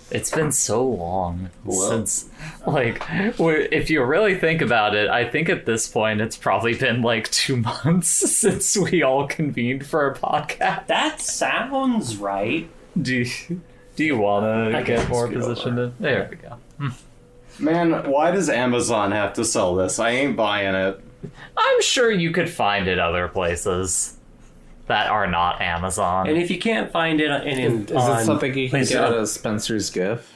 It's been so long since, like, if you really think about it, I think at this point it's probably been like 2 months since we all convened for a podcast. That sounds right. Do you want to get more positioned in? There we go. Man, why does Amazon have to sell this? I ain't buying it. I'm sure you could find it other places that are not Amazon. And if you can't find it is it something you can get at Spencer's Gift?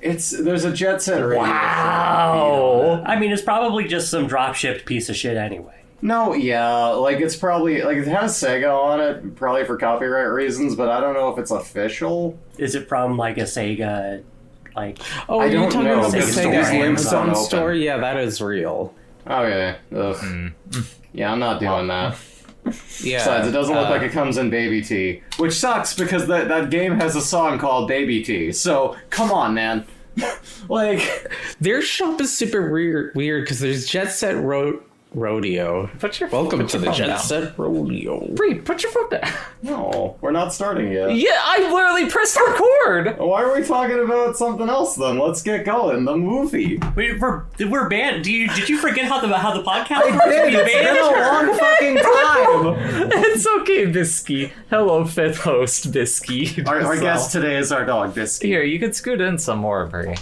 There's a Jet Set radio. Wow. I mean, it's probably just some drop-shipped piece of shit anyway. No, yeah, like it's probably, like it has Sega on it, probably for copyright reasons, but I don't know if it's official. Is it from like a Sega, like... Oh, I are you don't talking know, about the because Sega stores Amazon open. store? Yeah, that is real. Okay. Ugh. Yeah, I'm not doing that. Yeah. Besides, it doesn't look like it comes in Baby T, which sucks because that game has a song called Baby T. So come on, man. Like, their shop is super weird because there's Jet Set Rodeo. Welcome to the Jet Set Rodeo. Bree, put your foot down. no, we're not starting yet. Yeah, I literally pressed record. Why are we talking about something else then? Let's get going. The movie. We're banned. Did you forget how the podcast I works? did. We It's been banned a her. long fucking time. It's okay, Bisky. Hello, fifth host, Bisky. Our guest today is our dog, Bisky. Here, you could scoot in some more, Bree.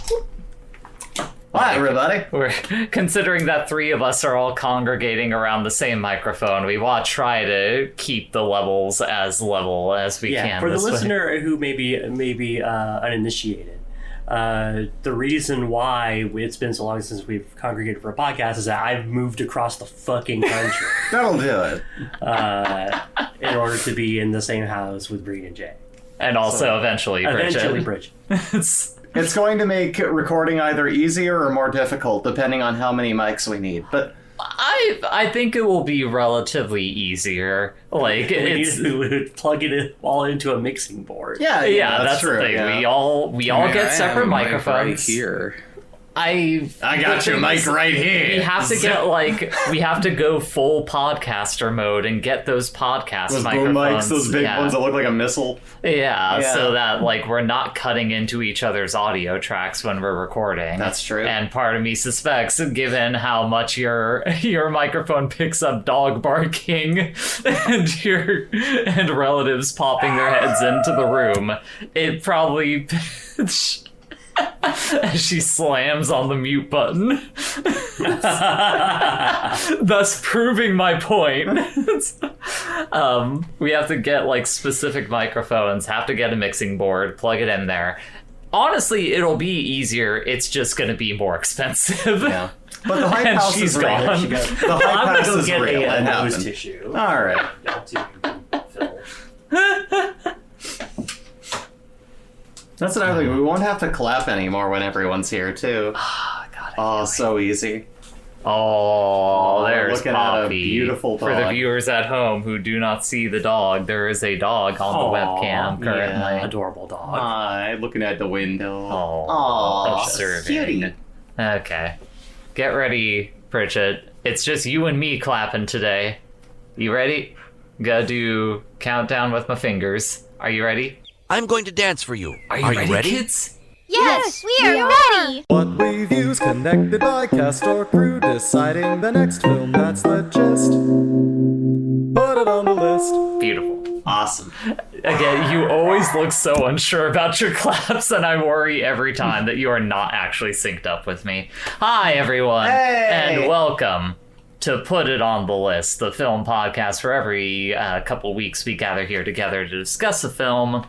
Hi, everybody. We're considering that 3 of us are all congregating around the same microphone. We want to try to keep the levels as level as we can. For the this way. listener who may be uninitiated, the reason why it's been so long since we've congregated for a podcast is that I've moved across the fucking country That'll do it. in order to be in the same house with Bree and Jay. And also eventually Bridget. Bridget. It's going to make recording either easier or more difficult, depending on how many mics we need. But I think it will be relatively easier. Like, We it's... need to plug it all into a mixing board. Yeah, that's true. the thing. Yeah. We all get separate microphones. Right here. I got your mic right here. We have to we have to go full podcaster mode and get those podcast Those microphones. boom mics, those big yeah. ones that look like a missile. Yeah, Yeah. so that like we're not cutting into each other's audio tracks when we're recording. That's true. And part of me suspects, given how much your microphone picks up dog barking and relatives popping their heads into the room, it probably as she slams on the mute button, thus proving my point. We have to get like specific microphones, have to get a mixing board, plug it in there. Honestly, it'll be easier. It's just going to be more expensive. Yeah. But the hype And house she's is real. gone. The hype I'm house gonna go is get real. a It nose happened. tissue. All right. That's another thing. We won't have to clap anymore when everyone's here, too. Oh, so easy. Oh, there's looking at a Poppy. beautiful For the dog. viewers at home who do not see the dog, there is a dog on the webcam currently. yeah. Adorable dog. Hi, looking at the window. Oh, observing. cutie. Okay. Get ready, Bridget. It's just you and me clapping today. You ready? Gotta do countdown with my fingers. Are you ready? I'm going to dance for you. Are you ready? kids? Yes, we are ready! What we view's connected by cast or crew, deciding the next film, that's the gist. Put it on the list. Beautiful. Awesome. Again, you always look so unsure about your claps, and I worry every time that you are not actually synced up with me. Hi, everyone, Hey! and welcome to Put It on the List, the film podcast. For every couple weeks, we gather here together to discuss a film,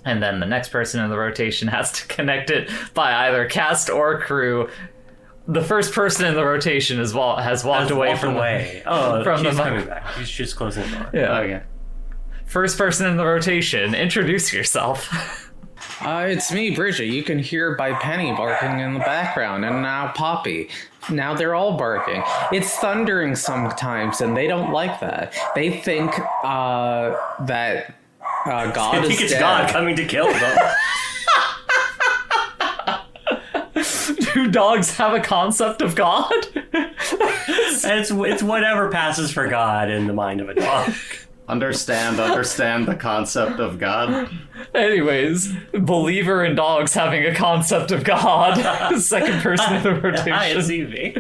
and then the next person in the rotation has to connect it by either cast or crew. The first person in the rotation has walked away from away. Oh, from she's the coming back. She's just closing the door. Yeah. Okay. First person in the rotation, introduce yourself. It's me, Bridget. You can hear by Penny barking in the background, and now Poppy. Now they're all barking. It's thundering sometimes, and they don't like that. They think that God I think is it's dead. God coming to kill them. Do dogs have a concept of God? It's whatever passes for God in the mind of a dog. Understand the concept of God. Anyways, believer in dogs having a concept of God. Second person in the rotation. Hi, it's Evie.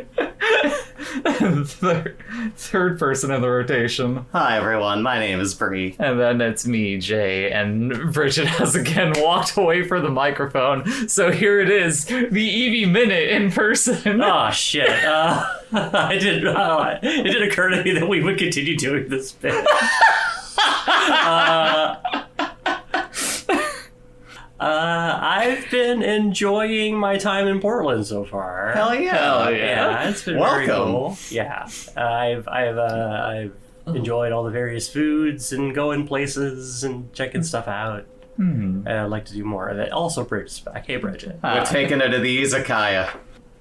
Third person in the rotation. Hi everyone, my name is Bree. And then it's me, Jay, and Bridget has again walked away from the microphone. So here it is, the Evie Minute in person. Oh shit! It didn't occur to me that we would continue doing this bit. I've been enjoying my time in Portland so far. Hell yeah. Hell yeah. Yeah, it's been very Welcome. cool. Yeah, I've enjoyed all the various foods and going places and checking stuff out. And I'd like to do more of it. Also, Bridget's back. Hey, Bridget. We're taking it to the izakaya.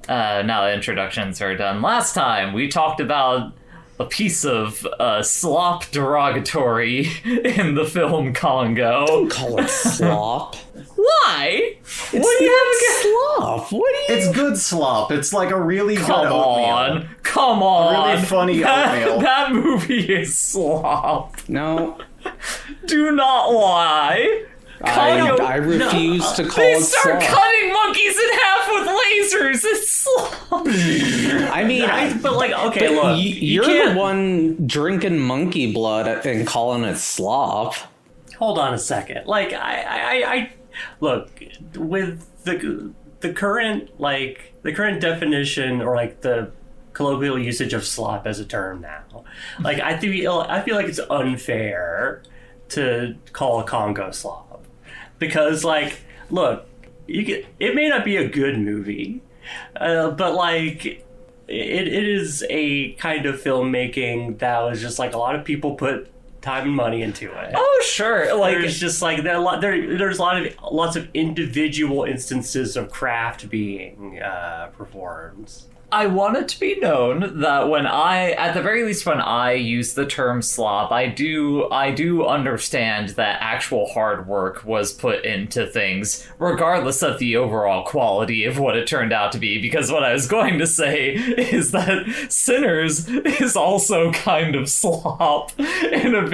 Now the introductions are done. Last time we talked about a piece of slop derogatory in the film Congo. Call it slop. Why? What do you have against Slop? What do you... It's good slop. It's like a really good Come oatmeal. on. Come on. Really funny oatmeal. That movie is slop. No, Do not lie. I refuse to call They it start slop. cutting monkeys in half with lasers. It's slop. I mean, But like, okay, look, you're can't- the one drinking monkey blood and calling it slop. Hold on a second. Like, I look with the current definition or like the colloquial usage of slop as a term now. Like, I feel like it's unfair to call a Congo slop because, like, look, it may not be a good movie, but like. It is a kind of filmmaking that was just like a lot of people put time and money into it. Oh, sure. Like, There's just like there's lots of individual instances of craft being performed. I want it to be known that at the very least, when I use the term slop, I do understand that actual hard work was put into things, regardless of the overall quality of what it turned out to be. Because what I was going to say is that Sinners is also kind of slop in an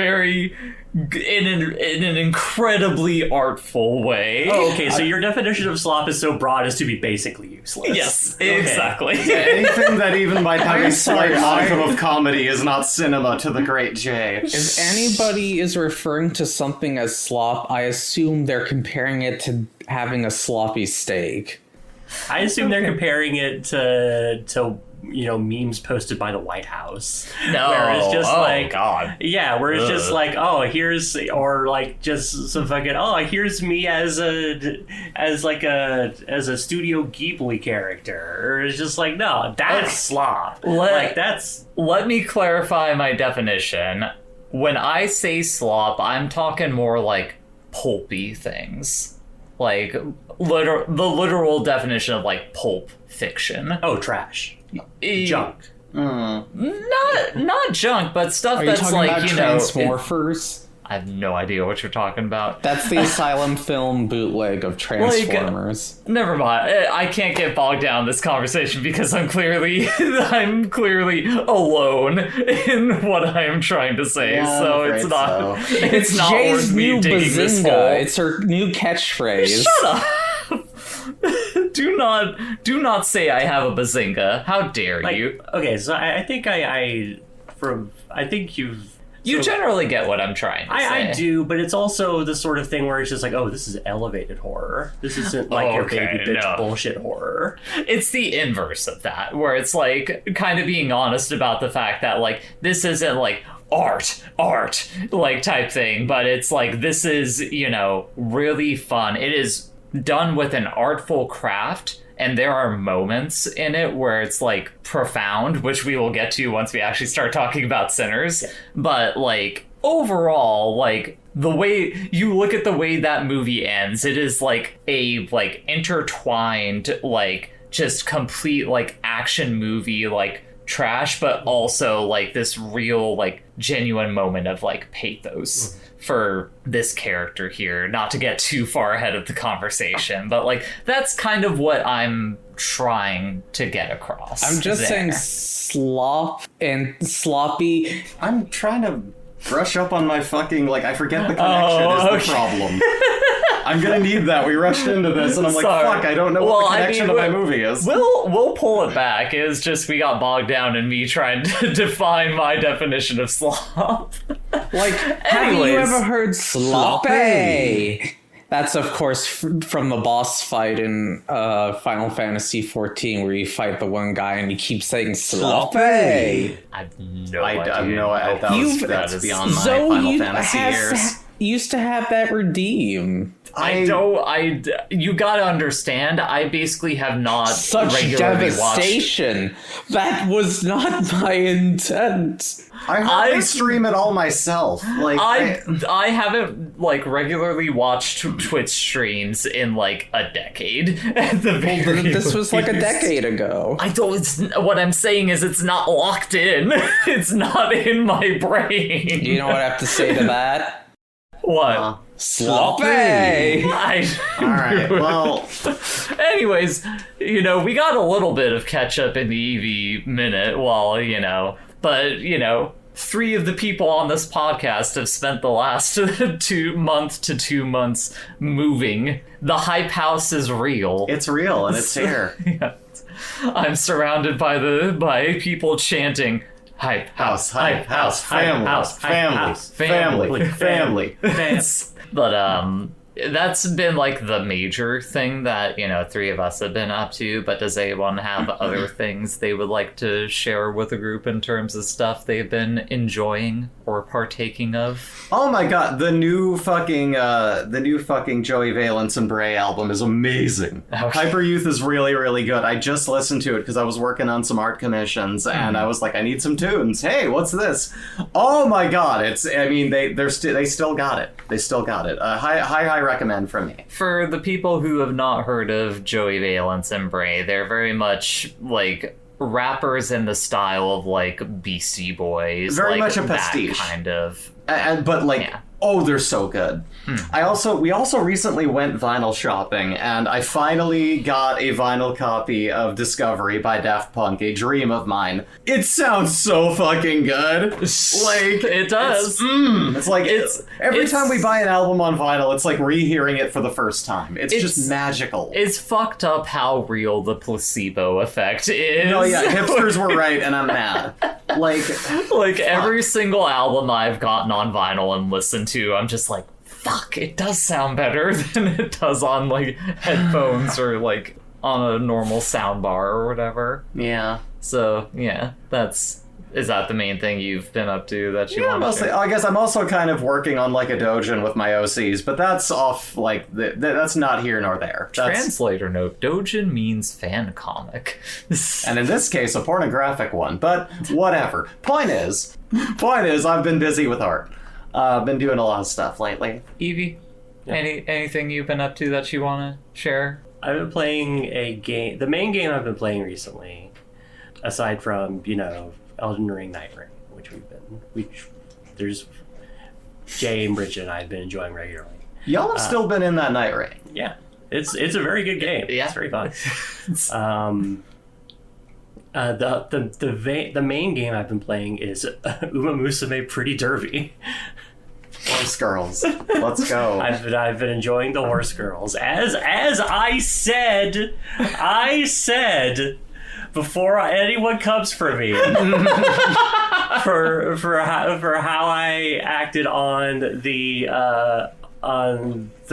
incredibly artful way. Oh, okay. So your definition of slop is so broad as to be basically useless. Yes, Okay. exactly. Anything that even might have a slight sorry, modicum of comedy is not cinema to the great J. If anybody is referring to something as slop, I assume they're comparing it to having a sloppy steak. I assume they're comparing it to memes posted by the White House. No. Where it's just God. Yeah, where it's just like, oh, here's, or like just some fucking, oh, here's me as a Studio Ghibli character. Or it's just like, no, that's slop. Let me clarify my definition. When I say slop, I'm talking more like pulpy things. Like the literal definition of like pulp fiction. Oh, trash. E- Junk. Not junk, but stuff Are you that's talking like, about Transmorphers? I have no idea what you're talking about. That's the Asylum film bootleg of Transformers. Never mind. I can't get bogged down in this conversation because I'm clearly alone in what I am trying to say. Yeah, so I'm it's afraid not so. it's not Jay's worth me new digging this hole. bazinga. It's her new catchphrase. Shut up. Do not say I have a bazinga. How dare you? Okay, so I think I think you've. You generally get what I'm trying to say. I do, but it's also the sort of thing where it's just like, oh, this is elevated horror. This isn't like your Okay, baby bitch no. bullshit horror. It's the inverse of that, where it's like kind of being honest about the fact that like this isn't like art like type thing, but it's like this is, really fun. It is done with an artful craft. And there are moments in it where it's like profound, which we will get to once we actually start talking about Sinners. Yeah. But like overall, like the way you look at the way that movie ends, it is like a like intertwined, like just complete like action movie, like trash, but also like this real like genuine moment of like pathos for this character here. Not to get too far ahead of the conversation, but like that's kind of what I'm trying to get across. I'm just saying slop and sloppy. I'm trying to brush up on my fucking, like, I forget the connection is the problem. I'm gonna need that. We rushed into this, and I'm like, Sorry. fuck, I don't know what the connection to my movie is. We'll pull it back. It's just we got bogged down in me trying to define my definition of slop. Like, have you ever heard sloppy? That's, of course, from the boss fight in Final Fantasy XIV, where you fight the one guy and you keep saying sloppy. I have no idea. I have no idea. That's beyond my Final Fantasy years. Used to have that redeem. You gotta understand, I basically have not Such regularly devastation. That was not my intent. I hardly stream it all myself. Like I haven't like regularly watched Twitch streams in like a decade. At the very This was like a least. decade ago. What I'm saying is it's not locked in. It's not in my brain. You know what I have to say to that? What? Sloppy! Alright, well... Anyways, we got a little bit of catch up in the EV minute while, but, 3 of the people on this podcast have spent the last 2 months moving. The hype house is real. It's real, and it's here. Yeah. I'm surrounded by people chanting, hype house, Hype house, family. But that's been like the major thing that 3 of us have been up to. But does anyone have other things they would like to share with the group in terms of stuff they've been enjoying or partaking of? Oh my god, the new fucking Joey Valence and Bray album is amazing. Okay. Hyper Youth is really, really good. I just listened to it because I was working on some art commissions and I was like, I need some tunes. Hey, what's this? Oh my god, they still got it. They still got it. High recommend from me. For the people who have not heard of Joey Valence and Bray, they're very much like rappers in the style of like Beastie Boys. Very like much a that pastiche. kind of. But they're so good. We also recently went vinyl shopping, and I finally got a vinyl copy of Discovery by Daft Punk, a dream of mine. It sounds so fucking good. Like It does. Every time we buy an album on vinyl, it's like rehearing it for the first time. It's just magical. It's fucked up how real the placebo effect is. No, yeah, hipsters were right, and I'm mad. Like every single album I've gotten on vinyl and listened to, I'm just like, fuck, it does sound better than it does on like headphones or like on a normal soundbar or whatever. Yeah. So yeah, is that the main thing you've been up to that you want mostly. to? I guess I'm also kind of working on like a dojin with my OCs, but that's off like that's not here nor there. Translator note: Dojin means fan comic, and in this case, a pornographic one. But whatever. Point is, I've been busy with art. Been doing a lot of stuff lately. Evie, anything you've been up to that you want to share? I've been playing a game. The main game I've been playing recently, aside from Elden Ring Night Ring, which there's Jay and Bridget and I have been enjoying regularly. Y'all have still been in that Night Ring. Yeah, it's a very good game. Yeah. It's very fun. The main game I've been playing is Uma Musume Pretty Derby. Horse Girls. Let's go. I've been enjoying the Horse Girls. As I said before anyone comes for me for how I acted on the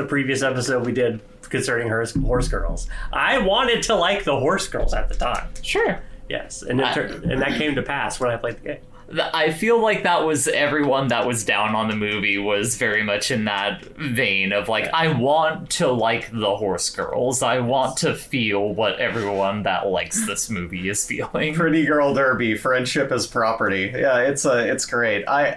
previous episode we did concerning Horse Girls. I wanted to like the Horse Girls at the time. Sure. Yes, and that came to pass when I played the game. I feel like that was everyone that was down on the movie was very much in that vein of like, I want to like the Horse Girls. I want to feel what everyone that likes this movie is feeling. Pretty Girl Derby, friendship is property. Yeah, it's great. I'm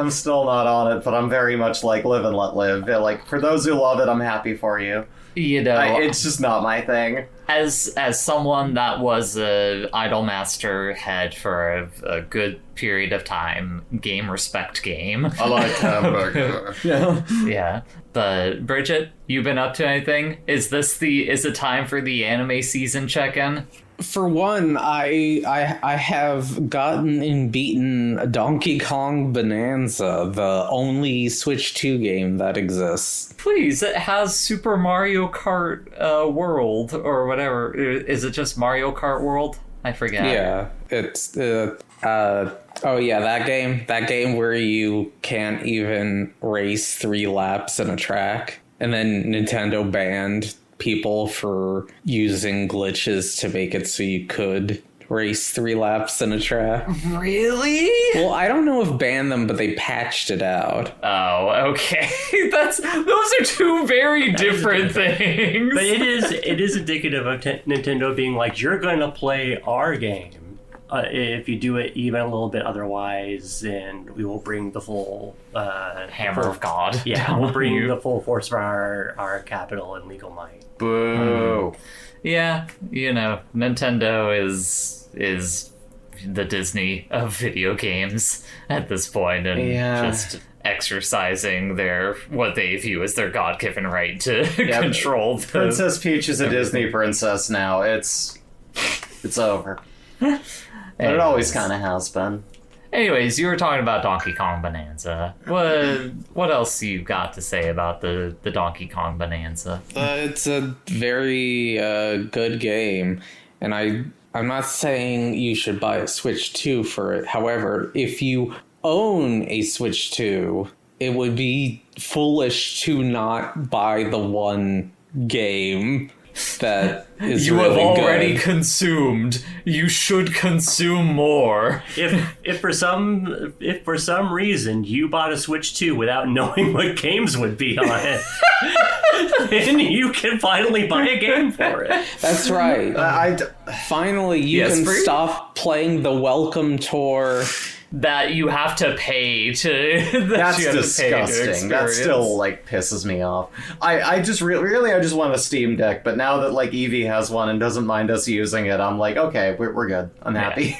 still not on it, but I'm very much like live and let live. Yeah, like for those who love it, I'm happy for you. It's just not my thing. As someone that was a Idolmaster head for a good period of time, game respect game. I like hamburger. Yeah. Yeah. But Bridget, you been up to anything? Is it time for the anime season check-in? For one, I have gotten and beaten Donkey Kong Bonanza, the only Switch 2 game that exists. Please, it has Super Mario Kart World or whatever. Is it just Mario Kart World? I forget. Yeah, it's that game where you can't even race 3 laps in a track, and then Nintendo banned people for using glitches to make it so you could race 3 laps in a track. Really? Well, I don't know if banned them, but they patched it out. Oh, okay. Those are two very different things. But it is indicative of Nintendo being like, you're going to play our game. If you do it even a little bit otherwise, then we will bring the full Hammer of God. Yeah, we'll bring the full force of our capital and legal might. Boo. Yeah, Nintendo is the Disney of video games at this point, and just exercising what they view as their God-given right to control the... Princess Peach is a Disney princess now. It's over. But it always kind of has been. Anyways, you were talking about Donkey Kong Bonanza. What else you got to say about the Donkey Kong Bonanza? It's a very good game, and I'm not saying you should buy a Switch 2 for it. However, if you own a Switch 2, it would be foolish to not buy the one game that is you really have already good. consumed. You should consume more. If for some reason you bought a Switch 2 without knowing what games would be on it, then you can finally buy a game for it. That's right. Finally, you can stop playing the welcome tour. That you have to pay to... That's disgusting. That still, pisses me off. I just really I just want a Steam Deck, but now that, Evie has one and doesn't mind us using it, I'm like, okay, we're good. I'm happy.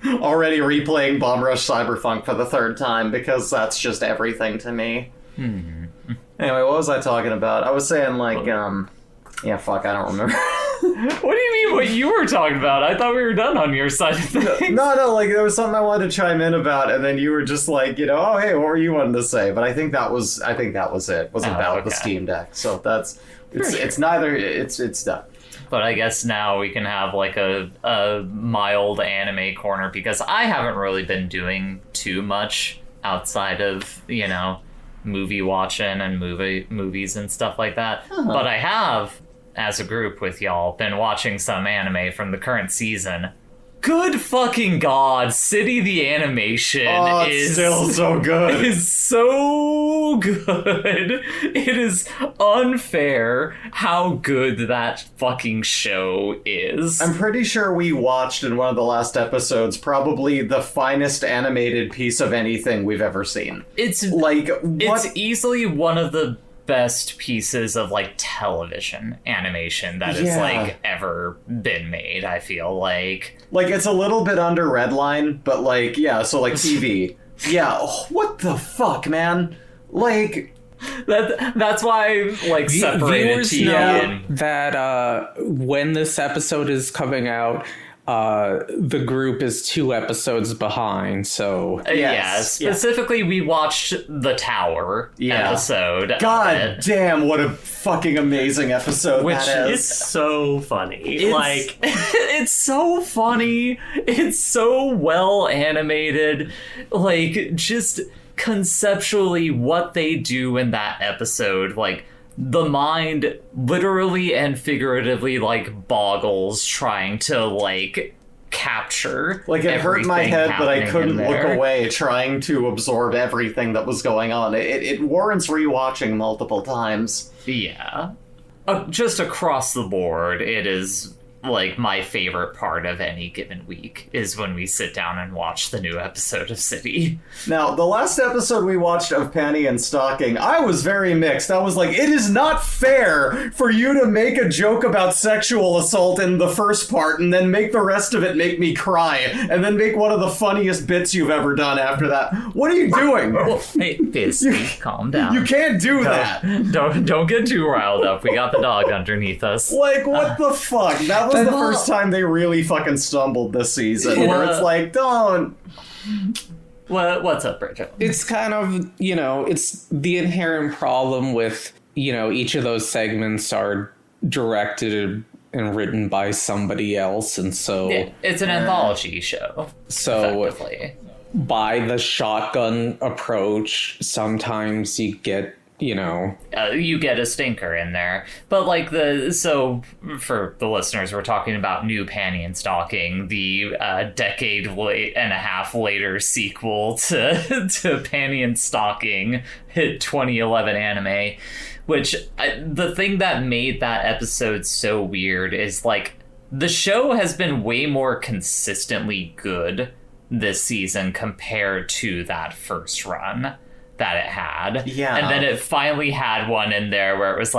Already replaying Bomb Rush Cyberpunk for the 3rd time, because that's just everything to me. Anyway, what was I talking about? I was saying, I don't remember. What do you mean what you were talking about? I thought we were done on your side of things. No, there was something I wanted to chime in about, and then you were just like, oh, hey, what were you wanting to say? But I think that was it. It was about the Steam Deck. So it's neither, it's done. But I guess now we can have a mild anime corner, because I haven't really been doing too much outside of, movie watching and movies and stuff like that. But I have, as a group with y'all, been watching some anime from the current season. Good fucking god, City the animation is still so good. Is so good. It is unfair how good that fucking show is. I'm pretty sure we watched in one of the last episodes probably the finest animated piece of anything we've ever seen. It's easily one of the best pieces of television animation that has ever been made. I feel like it's a little bit under Redline, but TV. Yeah, what the fuck, man? That's why separated viewers TV know that when this episode is coming out, the group is 2 episodes behind, so... Specifically, we watched the Tower episode. God damn, what a fucking amazing episode that is. It's so funny. It's so funny. It's so well animated. Just conceptually what they do in that episode, the mind literally and figuratively boggles trying to capture it hurt my head, but I couldn't look away trying to absorb everything that was going on. It warrants rewatching multiple times. Yeah. Just across the board, it is my favorite part of any given week is when we sit down and watch the new episode of City. Now, the last episode we watched of Penny and Stocking, I was very mixed. I was like, it is not fair for you to make a joke about sexual assault in the first part and then make the rest of it make me cry and then make one of the funniest bits you've ever done after that. What are you doing? Hey, Fizzy, calm down. You can't do that. Don't get too riled up. We got the dog underneath us. What the fuck? That That was the first time they really fucking stumbled this season, where it's like, don't. What's up, Bridget? It's kind of, it's the inherent problem with, each of those segments are directed and written by somebody else, and so It's an anthology show. So effectively. By the shotgun approach, sometimes you get, you get a stinker in there. But so for the listeners, we're talking about New Panty and Stalking, the decade and a half later sequel to Panty and Stalking, hit 2011 anime, which the thing that made that episode so weird is the show has been way more consistently good this season compared to that first run that it had. Yeah. And then it finally had one in there where it was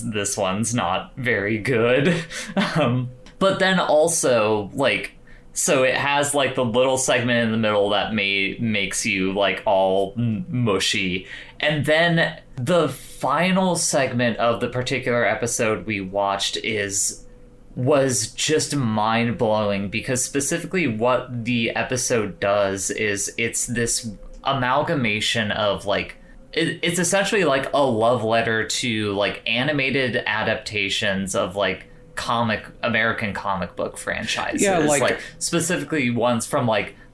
this one's not very good. But then also so it has the little segment in the middle that makes you all mushy. And then the final segment of the particular episode we watched was just mind-blowing, because specifically what the episode does is it's this amalgamation of it's essentially a love letter to animated adaptations of American comic book franchises. Yeah, specifically ones from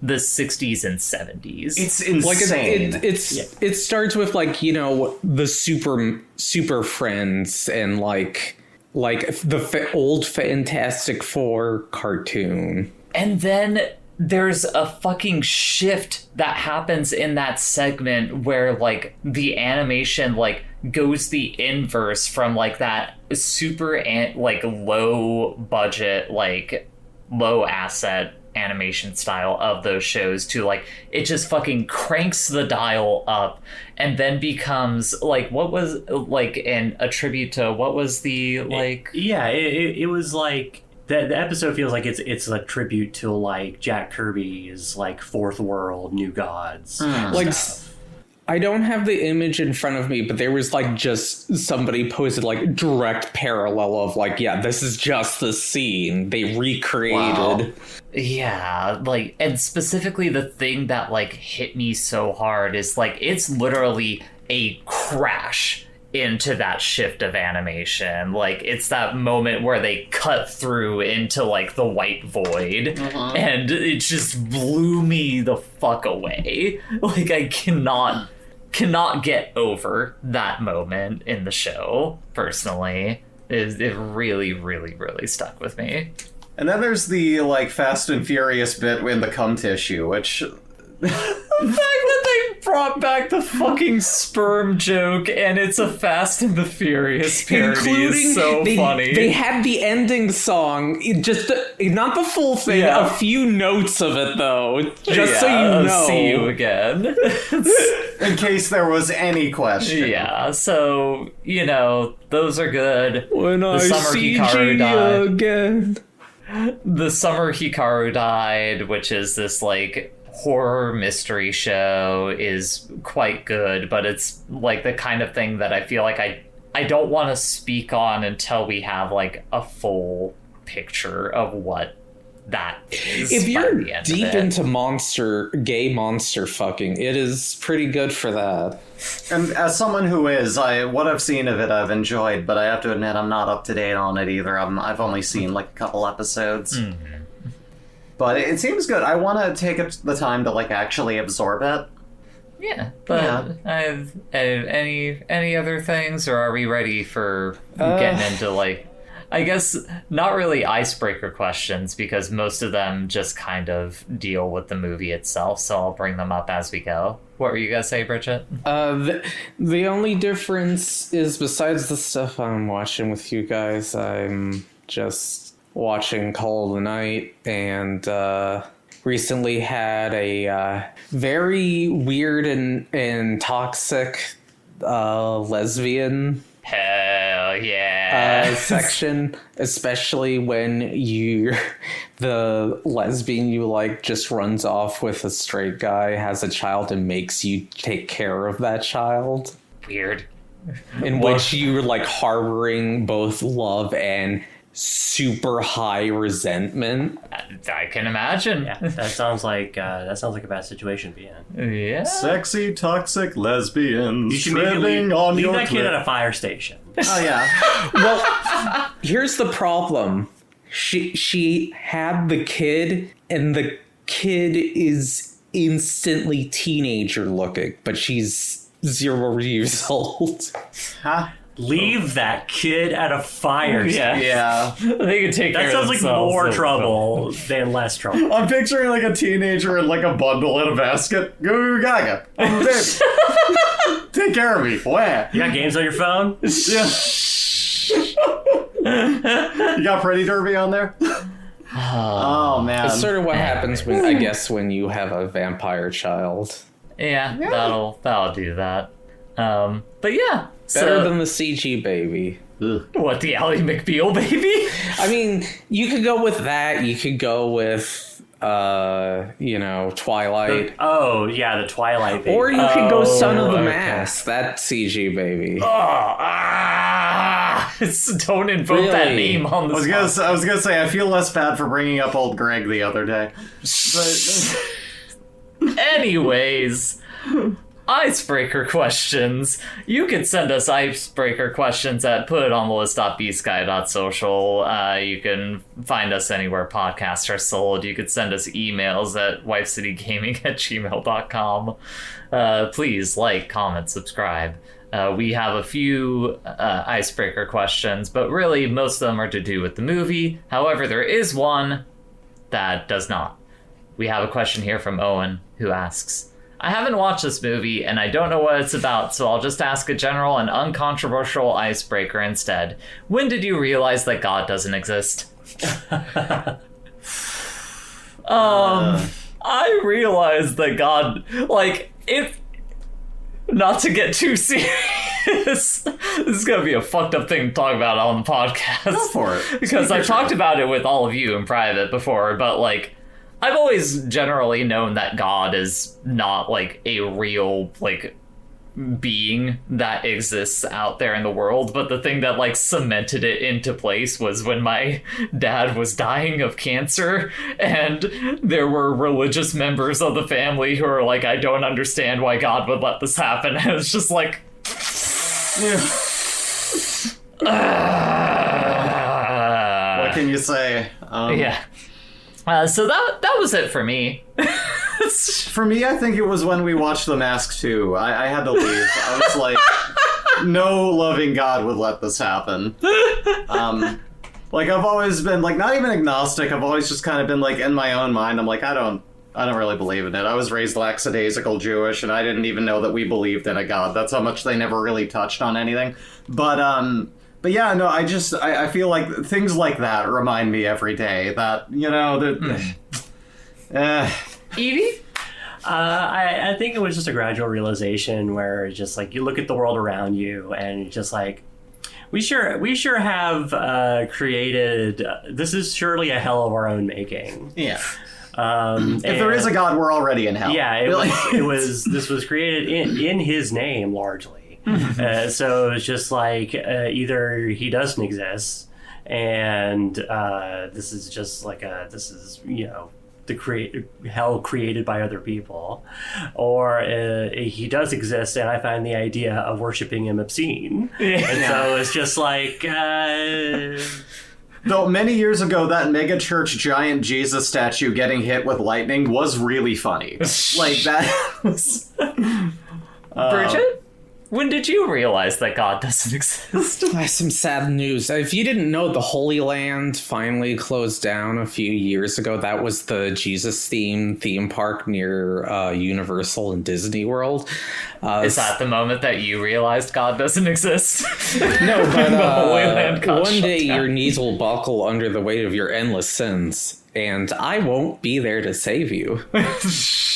the 60s and 70s. It's insane. It starts with the super friends and the old Fantastic Four cartoon. And then there's a fucking shift that happens in that segment where the animation goes the inverse from that super low budget low asset animation style of those shows to it just fucking cranks the dial up, and then becomes what was a tribute to what was the it was the episode feels like it's a tribute to Jack Kirby's Fourth World New Gods stuff. I don't have the image in front of me, but there was just somebody posted direct parallel of this is just the scene they recreated. Wow. Yeah, and specifically the thing that hit me so hard is it's literally a crash into that shift of animation. It's that moment where they cut through into the white void, and it just blew me the fuck away. I cannot get over that moment in the show, personally. It really, really, really stuck with me. And then there's the Fast and Furious bit in the cum tissue, which The fact that they brought back the fucking sperm joke and it's a Fast and the Furious parody is so funny. They had the ending song, not the full thing, a few notes of it though, just so you know. See you again. In case there was any question. Yeah, so, those are good. When I see you again. The summer Hikaru died, which is this horror mystery show, is quite good, but it's the kind of thing that I feel I don't want to speak on until we have a full picture of what that is. If you're deep into gay monster fucking, it is pretty good for that. And as someone who is, what I've seen of it I've enjoyed, but I have to admit I'm not up to date on it either. I've only seen a couple episodes. Mm-hmm. But it seems good. I want to take the time to actually absorb it. Yeah, but any other things, or are we ready for getting into I guess not really icebreaker questions, because most of them just kind of deal with the movie itself, so I'll bring them up as we go. What were you gonna say, Bridget? The only difference is, besides the stuff I'm watching with you guys, I'm just watching Call of the Night, and recently had a very weird and toxic lesbian Hell yeah section, especially when the lesbian you just runs off with a straight guy, has a child, and makes you take care of that child. Weird. In which you're harboring both love and super high resentment. I can imagine. Yeah, that sounds like a bad situation to be in. Yeah. Sexy, toxic lesbians You should tripping on leave your that kid clit. at a fire station. Oh, yeah. Well, here's the problem. She had the kid, and the kid is instantly teenager looking, but she's 0 years old. Huh? Leave that kid at a fire station. Yeah. They can take care That of sounds like themselves. more trouble than less trouble. I'm picturing like a teenager in like a bundle in a basket. Goo gaga. I'm a baby. Take care of me. Where? You got games on your phone? Yeah. You got Pretty Derby on there? Oh, man. It's sort of what happens when you have a vampire child. Yeah, that'll do that. But yeah. Better than the CG baby. What, the Ally McBeal baby? I mean, you could go with that. You could go with, Twilight. Oh, yeah, the Twilight baby. Or you could go Son of the okay. Mask, that CG baby. Don't invoke that Really? name on the spot. I was gonna say I feel less bad for bringing up old Greg the other day. Anyways, icebreaker questions. You can send us icebreaker questions at putontheList.bsky.social. You can find us anywhere podcasts are sold. You could send us emails at wifecitygaming@gmail.com. Please like, comment, subscribe. We have a few icebreaker questions, but really most of them are to do with the movie. However, there is one that does not. We have a question here from Owen, who asks, I haven't watched this movie and I don't know what it's about, so I'll just ask a general and uncontroversial icebreaker instead. When did you realize that God doesn't exist? I realized that God, not to get too serious, this is going to be a fucked up thing to talk about on the podcast. Go for it. Because I've talked about it with all of you in private before, but I've always generally known that God is not a real being that exists out there in the world, but the thing that cemented it into place was when my dad was dying of cancer, and there were religious members of the family who were I don't understand why God would let this happen. And it's just Yeah. What can you say? yeah. So that was it for me. For me, I think it was when we watched The Mask 2. I had to leave. I was like, no loving God would let this happen. I've always been not even agnostic. I've always just kind of been in my own mind. I'm I don't really believe in it. I was raised lackadaisical Jewish, and I didn't even know that we believed in a God. That's how much they never really touched on anything. But yeah, no, I feel like things like that remind me every day that, Evie? I think it was just a gradual realization where it's just you look at the world around you and it's just we sure have created, this is surely a hell of our own making. yeah. If there is a God, we're already in hell. Yeah, this was created in his name largely. So it's just either he doesn't exist, and this is just the hell created by other people, or he does exist, and I find the idea of worshiping him obscene. And so it's just Though many years ago, that mega church giant Jesus statue getting hit with lightning was really funny. That was... Bridget? When did you realize that God doesn't exist? Some sad news. If you didn't know, the Holy Land finally closed down a few years ago. That was the Jesus theme park near Universal and Disney World. Is that the moment that you realized God doesn't exist? No, but The Holy Land got one shut day down. your knees will buckle under the weight of your endless sins, and I won't be there to save you.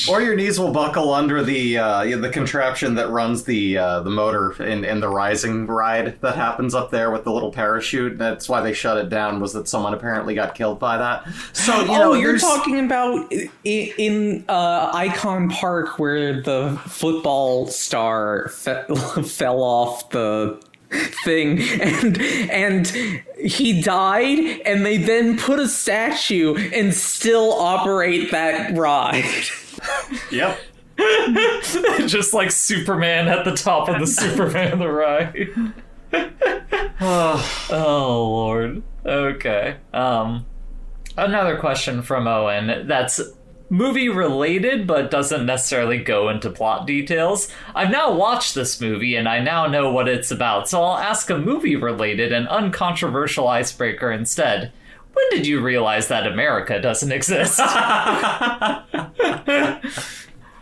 Or your knees will buckle under the contraption that runs the motor in the rising ride that happens up there with the little parachute. That's why they shut it down, was that someone apparently got killed by that. So You're talking about in Icon Park where the football star fell off the thing, and he died, and they then put a statue and still operate that ride. Yep. Just like Superman at the top of the Superman the ride. Oh Lord. Okay. Another question from Owen that's movie related but doesn't necessarily go into plot details. I've now watched this movie and I now know what it's about, so I'll ask a movie related and uncontroversial icebreaker instead. When did you realize that America doesn't exist?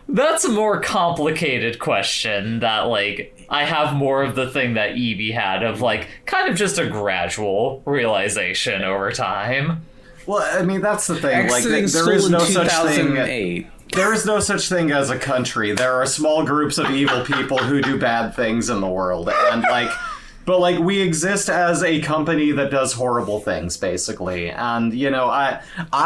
That's a more complicated question that, like, I have more of the thing that Evie had of, like, kind of just a gradual realization over time. Well, I mean, that's the thing. Like, Exiting there school is in no such 2008. thing. There is no such thing as a country. There are small groups of evil people who do bad things in the world, and like. But, like, we exist as a company that does horrible things, basically. And, you know, I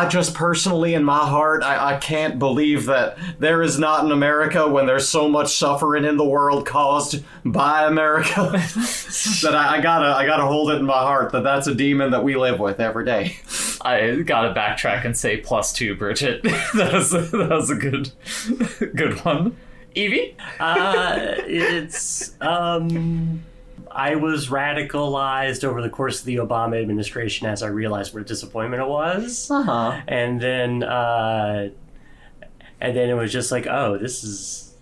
just personally, in my heart, I can't believe that there is not an America when there's so much suffering in the world caused by America that I gotta hold it in my heart that that's a demon that we live with every day. I gotta backtrack and say +2, Bridget. that was a good one. Evie? I was radicalized over the course of the Obama administration as I realized what a disappointment it was. Uh-huh. And then it was just like, oh, this is...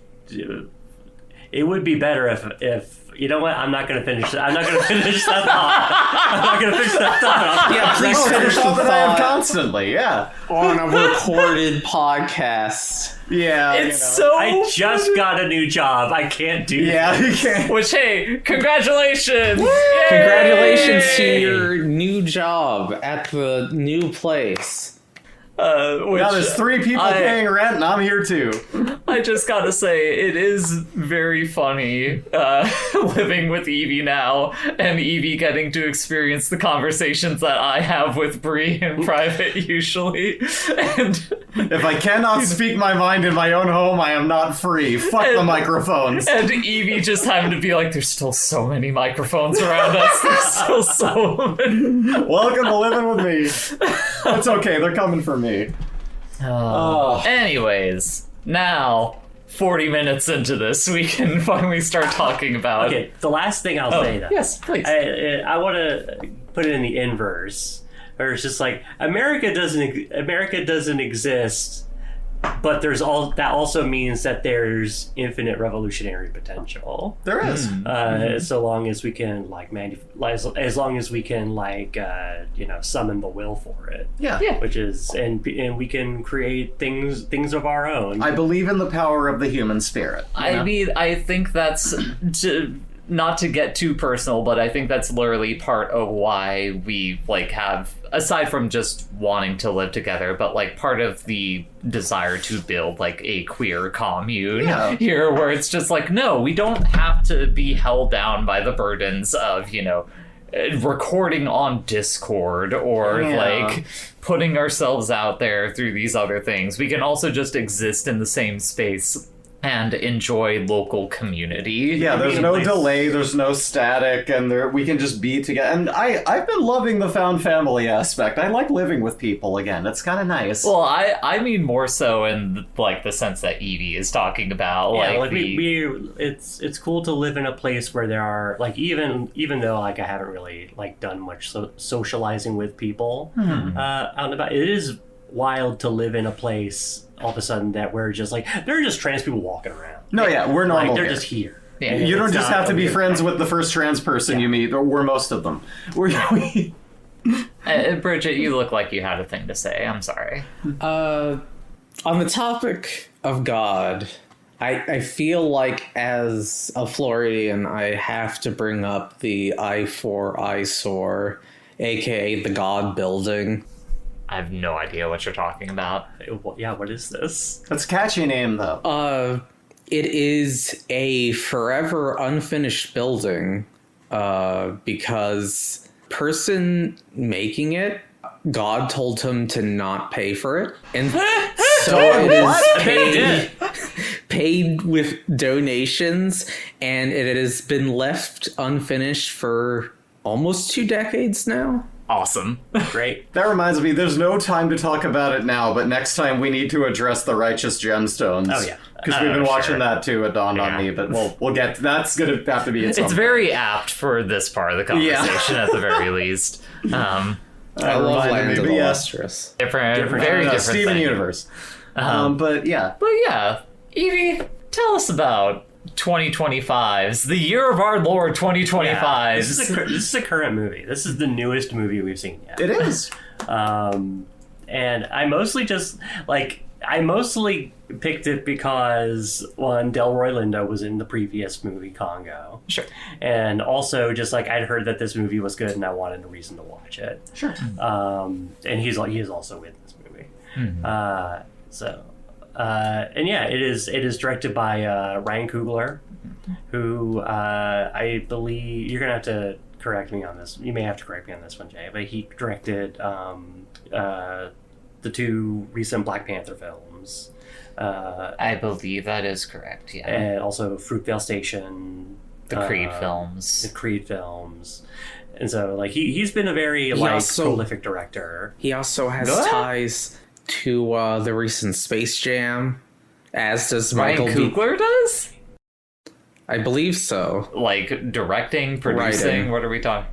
It would be better if you know what? I'm not going to finish that. I'm not going to finish that thought. I'm not going to finish that thought. Yeah, please finish the that I have thought constantly, yeah. on a recorded podcast. Yeah, It's you know. so... I just got a new job. I can't do Yeah, you can't. Which, hey, congratulations! Congratulations to Yay! your new job at the new place. Which Now there's 3 people paying rent, and I'm here too. I just gotta say, it is very funny living with Evie now, and Evie getting to experience the conversations that I have with Bree in private usually. And If I cannot speak my mind in my own home, I am not free. Fuck the microphones. and Evie just having to be like, there's still so many microphones around us. There's still so many. Welcome to living with me. It's okay, they're coming for me. Anyways, now 40 minutes into this, we can finally start talking about. Okay, the last thing I'll say though. Yes, please. I want to put it in the inverse, where it's just like America doesn't exist, but that also means that there's infinite revolutionary potential. There is. So long as we can as long as we can summon the will for it. Yeah. Which is and we can create things of our own. I believe in the power of the human spirit. I mean, I think that's not to get too personal, but I think that's literally part of why we have, aside from just wanting to live together, but part of the desire to build a queer commune here, where it's just no, we don't have to be held down by the burdens of recording on Discord or putting ourselves out there through these other things. We can also just exist in the same space and enjoy local community. Yeah, there's no delay, there's no static, and we can just be together. And I've been loving the found family aspect. I like living with people again. It's kind of nice. Well, I mean more so in the sense that Evie is talking about. It's cool to live in a place where there are even though I haven't really done much socializing with people out and about. It is wild to live in a place all of a sudden that we're just there are just trans people walking around. No, yeah, we're normal. They're here. just here. Yeah, you don't just have to be friends with the first trans person you meet, or we're most of them. Bridget, you look like you had a thing to say. I'm sorry. On the topic of God, I feel like as a Floridian, I have to bring up the I-4 eyesore, aka the God building. I have no idea what you're talking about. Yeah, what is this? That's a catchy name, though. It is a forever unfinished building, because person making it, God told him to not pay for it, and so it is paid with donations, and it has been left unfinished for almost 2 decades now. Awesome. Great. That reminds me, there's no time to talk about it now, but next time we need to address the righteous gemstones. Oh, yeah. Because we've been watching sure. that too, it dawned on me, but we'll get, that's going to have to be at some It's very apt for this part of the conversation at the very least. I love Land of the yeah. Lustrous. Very different Steven thing. Universe. But yeah. But yeah, Evie, tell us about 2025's the year of our Lord 2025. Yeah, this is a current movie. This is the newest movie we've seen yet. It is. And I mostly picked it because, one, Delroy Lindo was in the previous movie, Congo. Sure. And And also, just like I'd heard that this movie was good and I wanted a reason to watch it. Sure. And he is also in this movie. And yeah, it is directed by Ryan Coogler, who I believe you're gonna have to correct me on this. You may have to correct me on this one, Jay. But he directed the 2 recent Black Panther films. I believe that is correct, yeah. And also Fruitvale Station, The Creed films. And so like he's been a very prolific director. He also has ties to the recent Space Jam, as does Michael Ryan Coogler does? I believe so. Like directing, producing, Writing. what are we talking?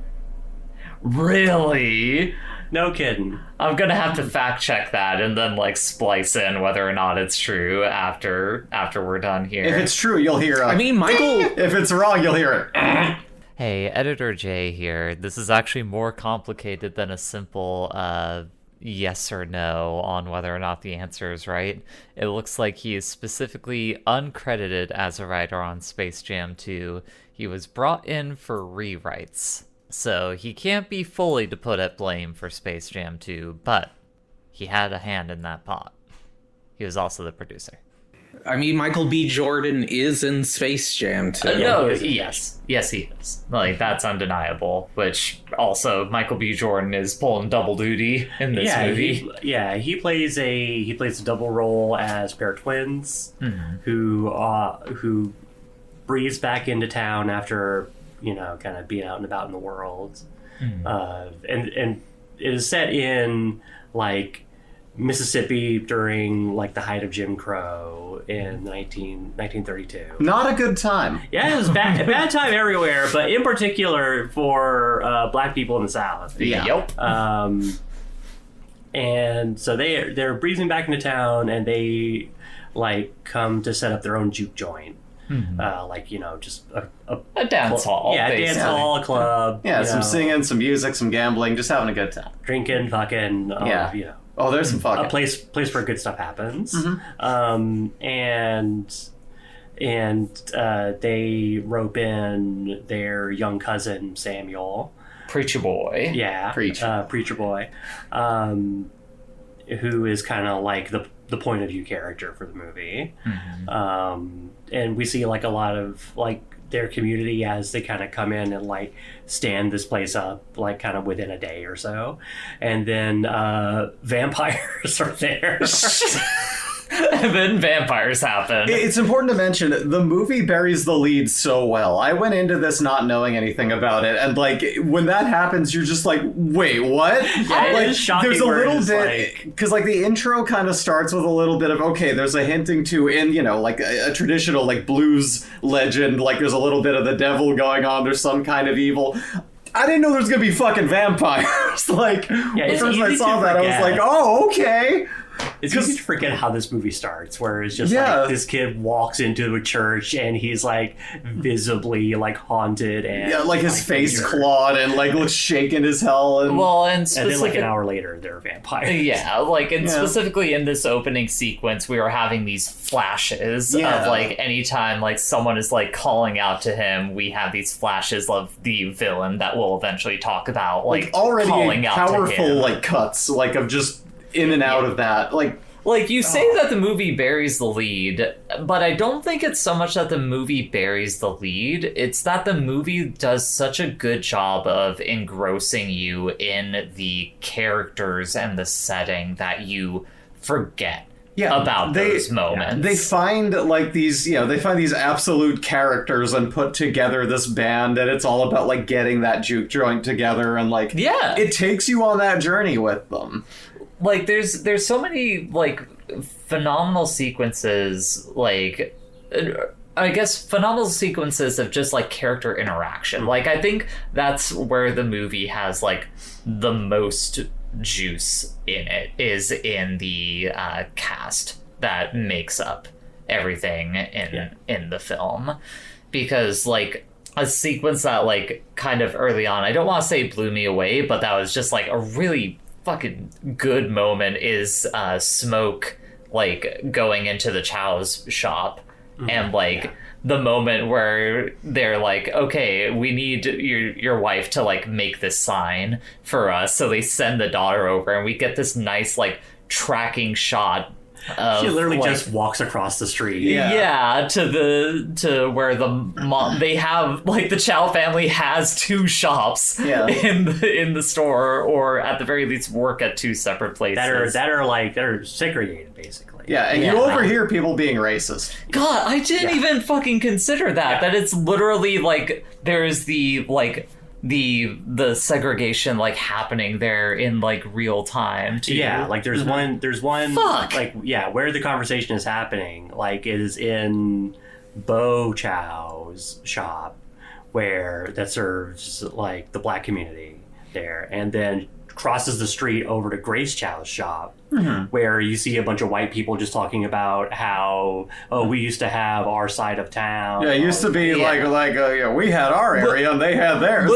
Really? No kidding. I'm gonna have to fact check that and then like splice in whether or not it's true after we're done here. If it's true, you'll hear I mean, Michael... if it's wrong, you'll hear it. Hey, Editor Jay here. This is actually more complicated than a simple yes or no on whether or not the answer is right. It looks like he is specifically uncredited as a writer on Space Jam 2. He was brought in for rewrites. So he can't be fully to put at blame for Space Jam 2, but he had a hand in that pot. He was also the producer. I mean, Michael B. Jordan is in Space Jam too. Yes, he is. Like, that's undeniable. Which also, Michael B. Jordan is pulling double duty in this movie. He plays a double role as pair of twins who breeze back into town after kind of being out and about in the world, and it is set in like Mississippi during like the height of Jim Crow in 1932. Not a good time. Yeah, it was bad time everywhere, but in particular for black people in the South. Yeah. Yep. And so they're breezing back into town, and they like come to set up their own juke joint. Just A dance hall. Yeah, a dance hall, a club. Yeah, some singing, some music, some gambling, just having a good time. Drinking, fucking. Oh, there's some fucking. A place where good stuff happens. They rope in their young cousin Samuel. Preacher boy. Yeah, preacher boy, who is kind of like the point of view character for the movie. And we see like a lot of like their community as they kind of come in and like stand this place up like kind of within a day or so, and then vampires are there. And then vampires happen. It's important to mention, the movie buries the lead so well. I went into this not knowing anything about it, and like when that happens, you're just like, wait, what? Yeah, like, it is shocking. There's a little bit, like... because like the intro kind of starts with a little bit of, okay, there's a hinting to, in like a traditional like blues legend, like there's a little bit of the devil going on, there's some kind of evil. I didn't know there was gonna be fucking vampires. Like, the first time I saw that, I was like, oh, okay. It's easy to forget how this movie starts, where it's just like this kid walks into a church and he's like visibly like haunted and like his face clawed and like looks shaken as hell. And and then like an hour later they're vampires. Yeah, like specifically in this opening sequence, we are having these flashes of like anytime like someone is like calling out to him, we have these flashes of the villain that we'll eventually talk about, like already calling out to powerful him. like cuts like of just in and out of that, like you say that the movie buries the lead, but I don't think it's so much that the movie buries the lead, it's that the movie does such a good job of engrossing you in the characters and the setting that you forget about those moments. They find like these, they find these absolute characters and put together this band, and it's all about like getting that juke joint together, and like it takes you on that journey with them. Like there's so many like phenomenal sequences, like I guess phenomenal sequences of just like character interaction. Like I think that's where the movie has like the most juice in it, is in the cast that makes up everything in the film. Because like a sequence that like kind of early on, I don't want to say blew me away, but that was just like a really fucking good moment, is Smoke like going into the Chow's shop, and like the moment where they're like, okay, we need your wife to like make this sign for us, so they send the daughter over, and we get this nice like tracking shot of, she literally like, just walks across the street. To where the mom, they have like the Chow family has two shops in the store, or at the very least work at two separate places that are segregated basically. Yeah, and you overhear people being racist. God, I didn't even fucking consider that. That it's literally like there's the like the segregation like happening there in like real time too. Yeah, like there's one Fuck. like where the conversation is happening, like it is in Bo Chow's shop, where that serves like the black community there, and then crosses the street over to Grace Chow's shop, where you see a bunch of white people just talking about how, we used to have our side of town. Yeah, it used to be we had our area and they had theirs.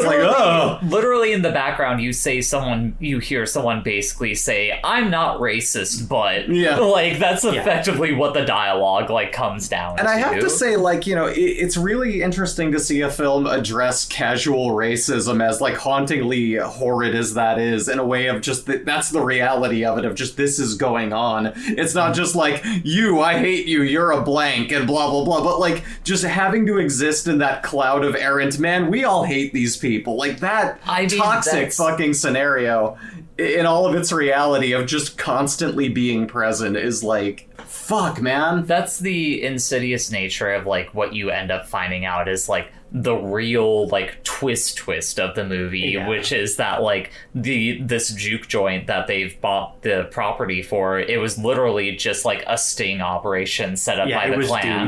Literally in the background, you hear someone basically say, "I'm not racist, but," like that's effectively what the dialogue like comes down to. And I have to say, like, it's really interesting to see a film address casual racism, as like hauntingly horrid as that is, in a way of just that's the reality of it, of just this is going on. It's not just like, I hate you, you're a blank, and blah blah blah, but like just having to exist in that cloud of errant, man, we all hate these people, like that toxic fucking scenario in all of its reality of just constantly being present is like, fuck, man. That's the insidious nature of like what you end up finding out is like the real like twist of the movie, which is that like this juke joint that they've bought the property for, it was literally just like a sting operation set up by the Klan.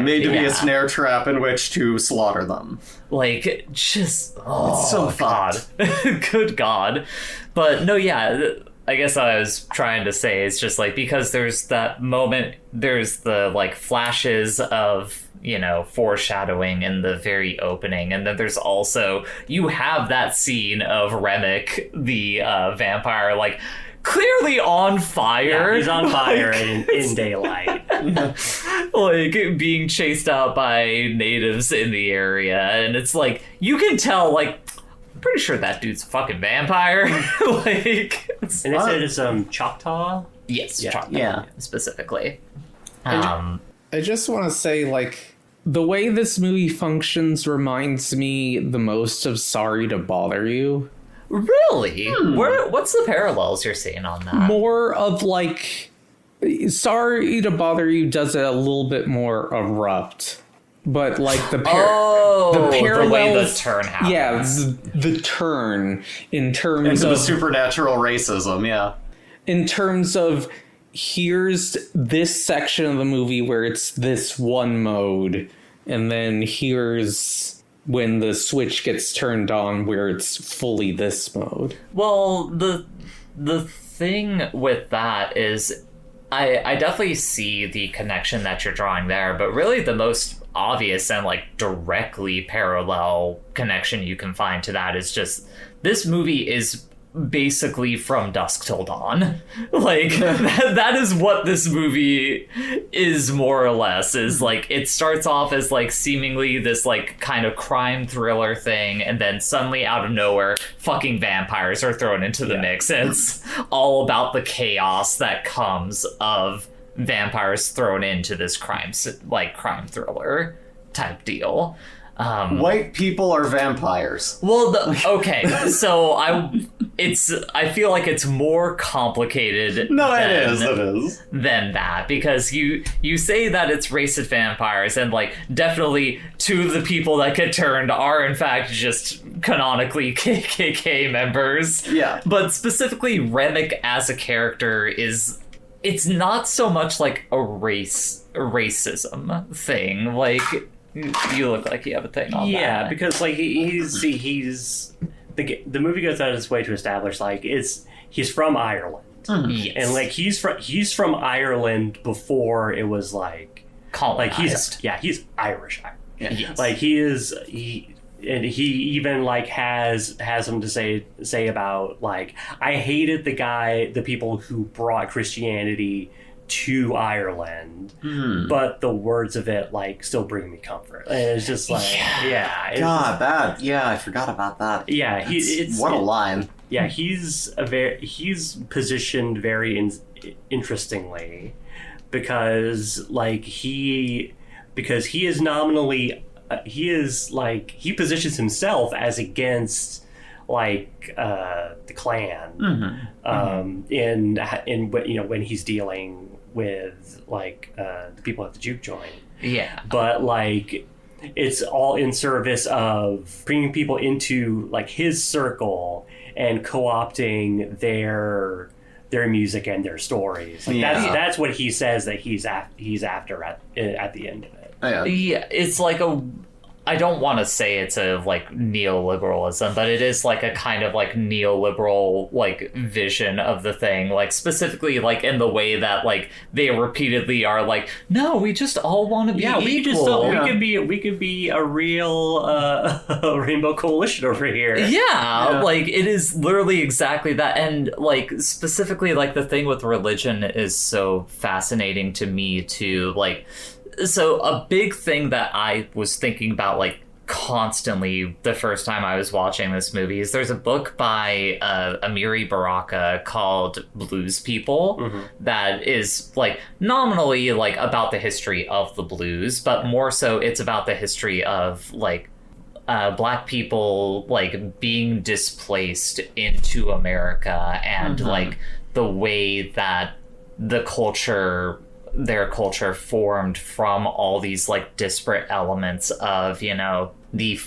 Made to be a snare trap in which to slaughter them. Like, just it's so God. Good God. But no, I guess I was trying to say, it's just like, because there's that moment, there's the like flashes of, foreshadowing in the very opening, and then there's also, you have that scene of Remick, the vampire, like clearly on fire. Yeah, he's on fire in daylight. Like being chased out by natives in the area, and it's like, you can tell, like, I'm pretty sure that dude's a fucking vampire. Like, and it said it's Choctaw? Yes, Choctaw, specifically. I just want to say, like, the way this movie functions reminds me the most of Sorry to Bother You. Really? What's the parallels you're seeing on that? More of like, Sorry to Bother You does it a little bit more abrupt. But like the parallels, the way the turn happens. Yeah, the turn in terms into of the supernatural racism, in terms of, here's this section of the movie where it's this one mode, and then here's when the switch gets turned on where it's fully this mode. Well, the thing with that is, I definitely see the connection that you're drawing there, but really the most obvious and like directly parallel connection you can find to that is just, this movie is basically From Dusk Till Dawn. Like, that is what this movie is, more or less, is like, it starts off as like seemingly this like kind of crime thriller thing, and then suddenly out of nowhere fucking vampires are thrown into the mix, and it's all about the chaos that comes of vampires thrown into this crime thriller type deal. White people are vampires. Well, okay, so I feel like it's more complicated. No, it is. Than that, because you say that it's racist vampires, and like definitely two of the people that get turned are in fact just canonically KKK members. Yeah. But specifically Remick as a character it's not so much like a racism thing. Like, you look like you have a thing on that. Yeah, because like he's the movie goes out of its way to establish like he's from Ireland. Yes. And like he's from Ireland before it was like colonized. He's Irish. Yeah. Yes. Like he even like has something to say about like, I hated the people who brought Christianity to Ireland, but the words of it like still bring me comfort. And it's just like, I forgot about that. Yeah, what a line. Yeah, he's positioned very interestingly because he is nominally he positions himself as against like the Klan in when he's dealing with like the people at the juke joint. Yeah, but like it's all in service of bringing people into like his circle and co-opting their music and their stories. Like that's what he says that he's after at the end of it. Yeah, it's like I don't want to say it's a like neoliberalism, but it is like a kind of like neoliberal like vision of the thing, like specifically like in the way that like they repeatedly are like, no, we just all want to be equal. We could be a real rainbow coalition over here. Yeah, like it is literally exactly that. And like specifically like the thing with religion is so fascinating to me too. Like, so a big thing that I was thinking about like constantly the first time I was watching this movie is there's a book by Amiri Baraka called Blues People that is like nominally like about the history of the blues, but more so it's about the history of like Black people like being displaced into America and like the way that their culture formed from all these like disparate elements of, you know, the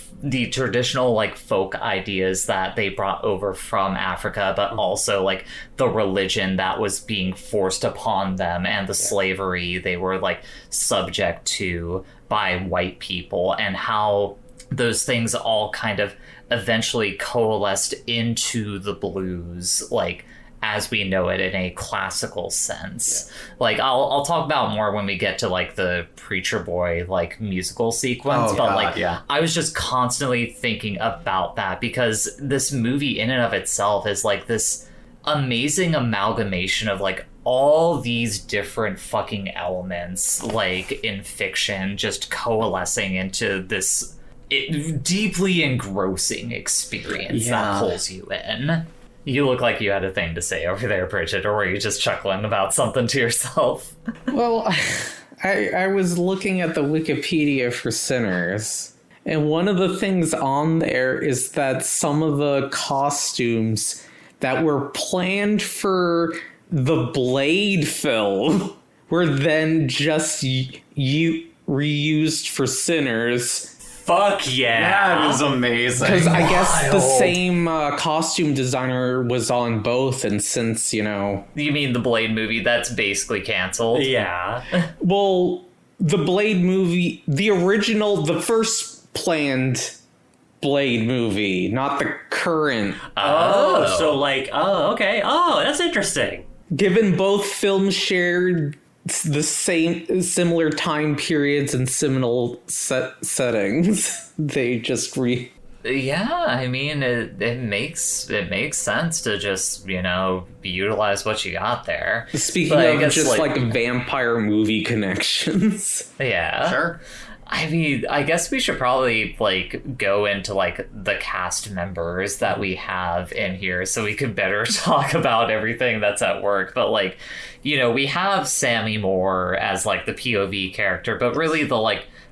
traditional like folk ideas that they brought over from Africa, but also like the religion that was being forced upon them and the slavery they were like subject to by white people, and how those things all kind of eventually coalesced into the blues, like as we know it in a classical sense. Like I'll talk about more when we get to like the Preacher Boy like musical sequence, I was just constantly thinking about that because this movie in and of itself is like this amazing amalgamation of like all these different fucking elements like in fiction just coalescing into this deeply engrossing experience that pulls you in. You look like you had a thing to say over there, Bridget, or were you just chuckling about something to yourself? Well, I was looking at the Wikipedia for Sinners, and one of the things on there is that some of the costumes that were planned for the Blade film were then just reused for Sinners. Fuck yeah. That is amazing. Because I guess the same costume designer was on both, and since, you know... You mean the Blade movie? That's basically canceled. Yeah. Well, the Blade movie, the original, the first planned Blade movie, not the current. So like, okay. Oh, that's interesting. Given both films shared the similar time periods and similar settings, they just Yeah, I mean, it makes sense to just, you know, utilize what you got there. Speaking of just like vampire movie connections. Yeah. Sure. I mean, I guess we should probably like go into like the cast members that we have in here so we can better talk about everything that's at work. But like, you know, we have Sammy Moore as like the POV character, but really the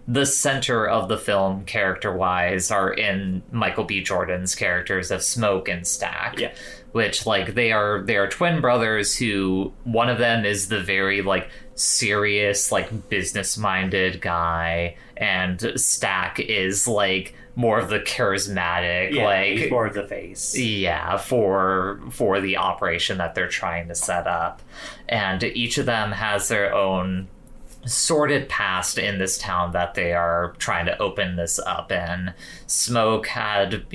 the center of the film, character-wise, are in Michael B. Jordan's characters of Smoke and Stack. Yeah. Which, like, they are twin brothers who, one of them is the very, like, serious, like, business-minded guy, and Stack is, like, more of the charismatic, like... he's more of the face. Yeah, for the operation that they're trying to set up. And each of them has their own sordid past in this town that they are trying to open this up in. Smoke had,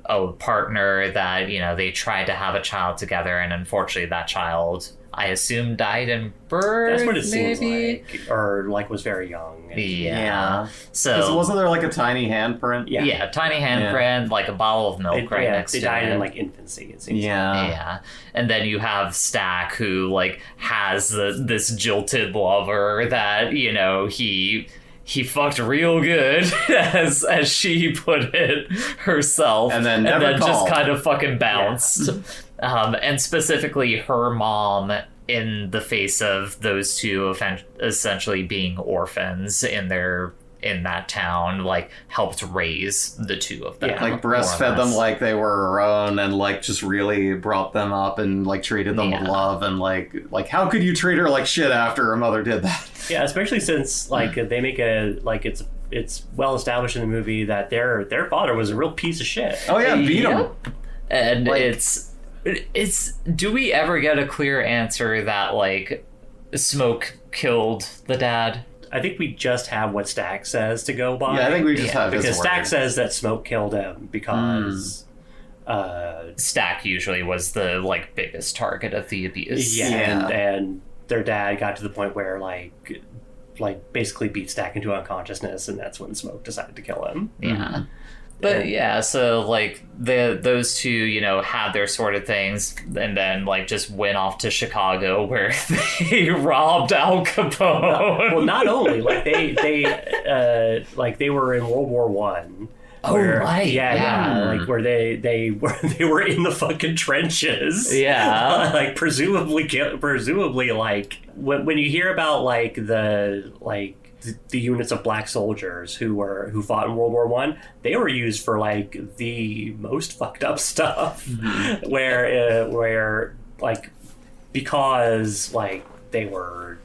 a partner that, they tried to have a child together, and unfortunately that child, I assume, died in birth. That's what it seems maybe? like. Or, like, was very young. Yeah. So wasn't there like a tiny handprint? Yeah, tiny handprint, like a bottle of milk next to it. They died in, like, infancy, it seems Yeah. And then you have Stack, who, like, has this jilted lover that, he fucked real good, as she put it herself, and then just kind of fucking bounced. And specifically her mom, in the face of those two essentially being orphans in that town, like, helped raise the two of them. Yeah, like breastfed them like they were her own, and like just really brought them up and like treated them with love, and like how could you treat her like shit after her mother did that? Yeah, especially since like they make it's well established in the movie that their father was a real piece of shit. Oh yeah, beat him. And it's do we ever get a clear answer that like Smoke killed the dad? I think we just have what Stack says to go by. Yeah, I think we just have his because Stack word. says that Smoke killed him because Stack usually was the like biggest target of the abuse. And their dad got to the point where like basically beat Stack into unconsciousness, and that's when Smoke decided to kill him. Yeah. But yeah, so like those two, had their sort of things, and then like just went off to Chicago where they robbed Al Capone. Well, not only like they were in World War One. Oh right, yeah, like where they were in the fucking trenches. Yeah, like presumably like when you hear about like the units of black soldiers who fought in World War One, they were used for like the most fucked up stuff, where like because like they were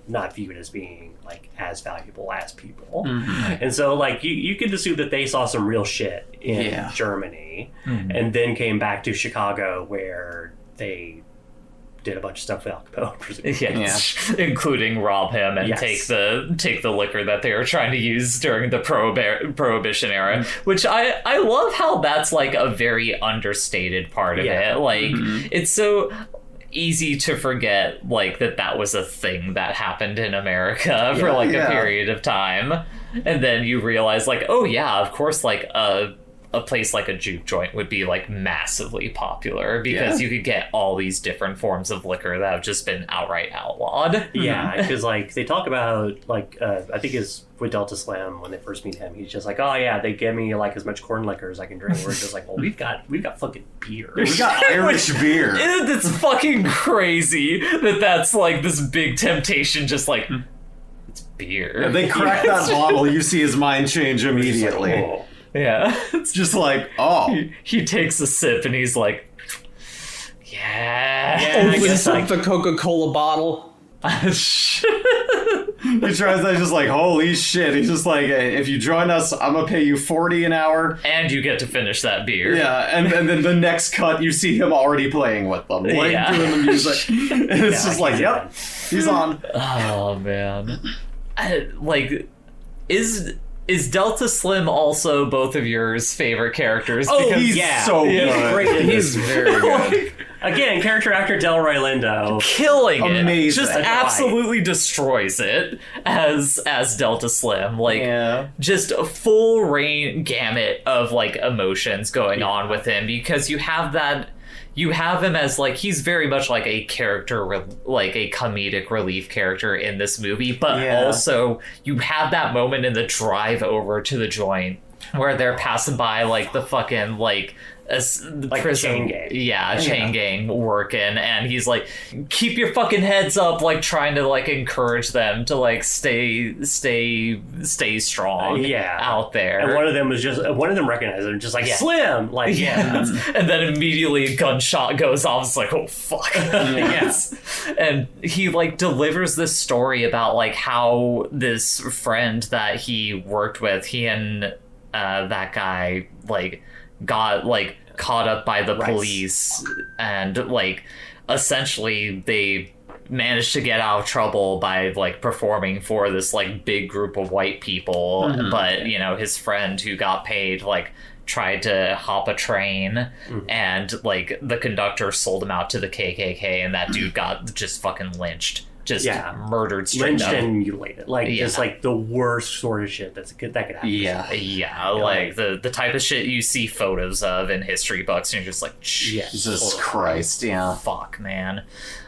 not viewed as being like as valuable as people, and so like you could assume that they saw some real shit in Germany, and then came back to Chicago where they did a bunch of stuff with Al Capone, presumably. Including rob him and take the liquor that they were trying to use during the Prohibition era, which I love how that's like a very understated part of it. Like it's so easy to forget like that was a thing that happened in America for like a period of time, and then you realize like, oh yeah, of course, like a place like a juke joint would be like massively popular because you could get all these different forms of liquor that have just been outright outlawed. Yeah, because like they talk about like I think it's with Delta Slim when they first meet him, he's just like, oh yeah, they give me like as much corn liquor as I can drink. We're just like, well, we've got fucking beer. We got Irish beer. It's fucking crazy that's like this big temptation. Just like it's beer. If they crack that bottle, you see his mind change immediately. Like, oh. Yeah, it's just like, oh. He takes a sip and he's like, opens up the Coca-Cola bottle. He tries that, just like, holy shit. He's just like, hey, if you join us, I'm gonna pay you $40 an hour. And you get to finish that beer. Yeah, and then the next cut, you see him already playing with them. Like, doing the music. And it's just like, yep, he's on. Oh, man. Is Delta Slim also both of yours favorite characters? Oh, he's so good. He's great. He's very good. Again, character actor Delroy Lindo. Killing it. Amazing. Just absolutely destroys it as Delta Slim. Like, just a full gamut of, like, emotions going on with him, because you have him as, like, he's very much like a character, like a comedic relief character in this movie, but also you have that moment in the drive over to the joint where they're passing by, like, the fucking, like, Like a chain gang. Yeah, a chain gang working, and he's like, keep your fucking heads up, like trying to like encourage them to like stay strong out there. And one of them recognized him, just like Slim, like and then immediately a gunshot goes off. It's like, oh fuck. Yes. And he like delivers this story about like how this friend that he worked with, he and that guy like got like caught up by the police, and like essentially they managed to get out of trouble by like performing for this like big group of white people. But you know, his friend who got paid like tried to hop a train, and like the conductor sold him out to the KKK, and that dude got just fucking lynched. Just murdered straight up. And mutilated. Like, just like the worst sort of shit that could happen. Like the type of shit you see photos of in history books, and you're just like, Jesus Christ, fuck, man.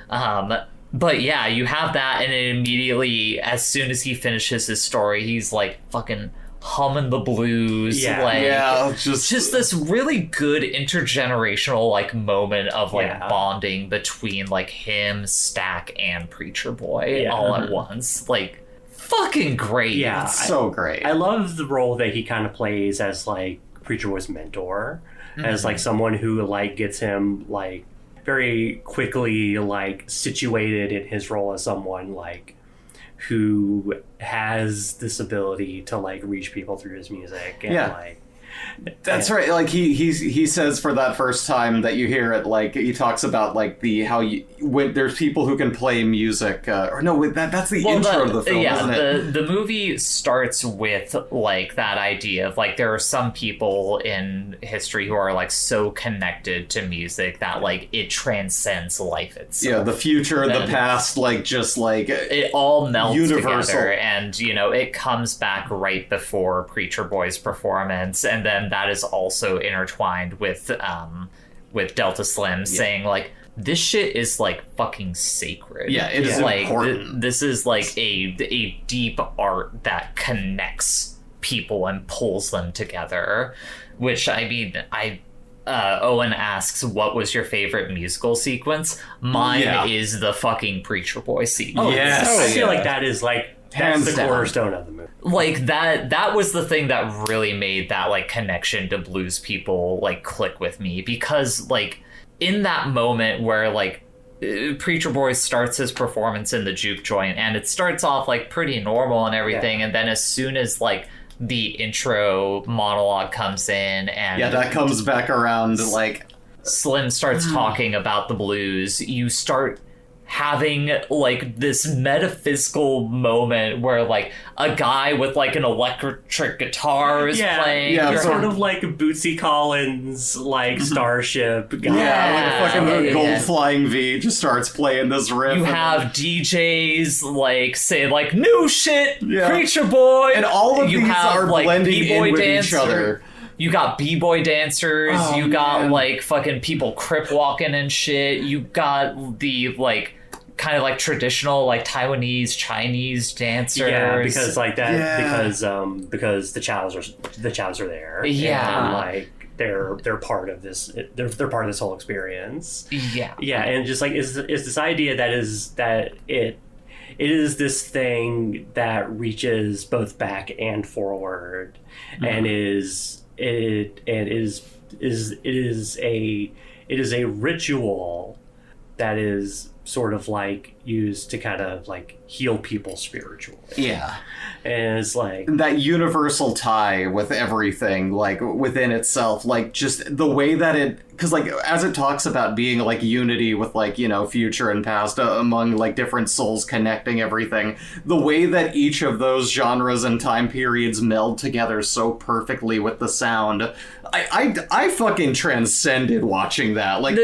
But yeah, you have that, and it immediately, as soon as he finishes his story, he's like fucking humming the blues, just this really good intergenerational like moment of like bonding between like him, Stack, and Preacher Boy all at once. Like, fucking great. It's so great. I love the role that he kind of plays as like Preacher Boy's mentor, as like someone who like gets him like very quickly like situated in his role as someone like who has this ability to like reach people through his music, and like that's right. Like he says for that first time that you hear it, like he talks about like when there's people who can play music, that's the intro to the film, isn't it? The movie starts with like that idea of like there are some people in history who are like so connected to music that like it transcends life itself. Yeah, the future, the past, like just like it all melts universal together, and you know it comes back right before Preacher Boy's performance, and then that is also intertwined with Delta Slim saying like this shit is like fucking sacred. Yeah, it is like important. This is like a deep art that connects people and pulls them together. Which I mean, Owen asks, what was your favorite musical sequence? Mine is the fucking Preacher Boy sequence. I feel like that is like that's the cornerstone of the movie. Like that was the thing that really made that like connection to blues people like click with me, because like in that moment where like Preacher Boy starts his performance in the juke joint, and it starts off like pretty normal and everything, and then as soon as like the intro monologue comes in, and that comes back around, like Slim starts talking about the blues, you start having like this metaphysical moment where like a guy with like an electric guitar is playing. Sort of like Bootsy Collins, like Starship guy. Like a fucking gold flying V just starts playing this riff. You have DJs like say like new shit, Preacher Boy, and all of these are like blending in with each other. You got b-boy dancers, got like fucking people crip walking and shit. You got the like kind of like traditional like Taiwanese, Chinese dancers. Yeah, because like that because the chows are there. Yeah. And like they're part of this they're part of this whole experience. Yeah. Yeah, and just like is this idea that it is this thing that reaches both back and forward, and it is a ritual that is sort of like used to kind of like heal people spiritually. Yeah. And it's like that universal tie with everything, like within itself, like just the way that it, because like as it talks about being like unity with like, you know, future and past among like different souls connecting everything, the way that each of those genres and time periods meld together so perfectly with the sound, I fucking transcended watching that. Like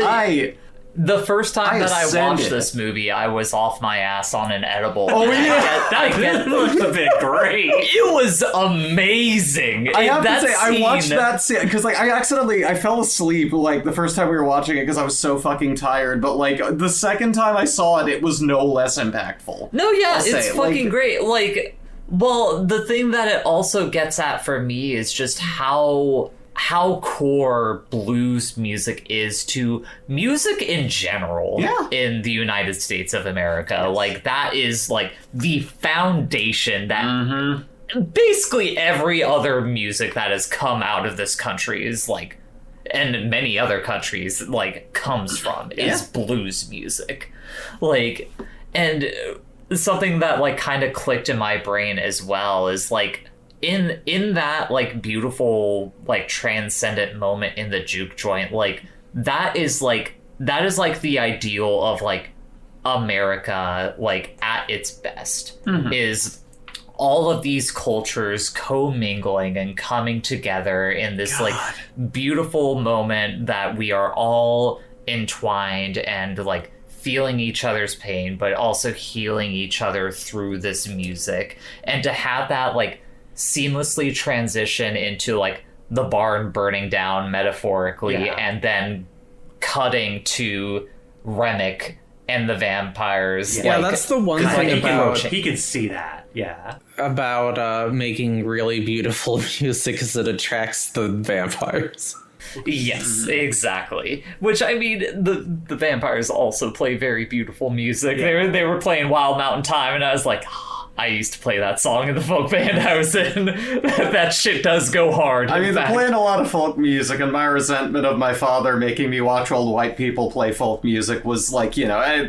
the first time that I watched this movie, I was off my ass on an edible. Oh yeah, that looked a bit great. It was amazing. I have to say, I watched that scene because like I fell asleep like the first time we were watching it because I was so fucking tired. But like the second time I saw it, it was no less impactful. No, yeah, it's fucking great. Like, well, the thing that it also gets at for me is just how how core blues music is to music in general in the United States of America. Yes. Like, that is like the foundation that basically every other music that has come out of this country is like, and many other countries, like, comes from is blues music. Like, and something that like kind of clicked in my brain as well is like, in that like beautiful like transcendent moment in the juke joint, like that is like the ideal of like America, like at its best, is all of these cultures commingling and coming together in this like beautiful moment that we are all entwined and like feeling each other's pain, but also healing each other through this music. And to have that like seamlessly transition into like the barn burning down metaphorically and then cutting to Remick and the vampires. Yeah, that's the one thing about he can see that. Yeah, about making really beautiful music is it attracts the vampires. Yes, exactly. Which, I mean, the vampires also play very beautiful music. They were playing Wild Mountain Time, and I was like, I used to play that song in the folk band I was in. That shit does go hard. I mean, they're playing a lot of folk music, and my resentment of my father making me watch old white people play folk music was like, you know, it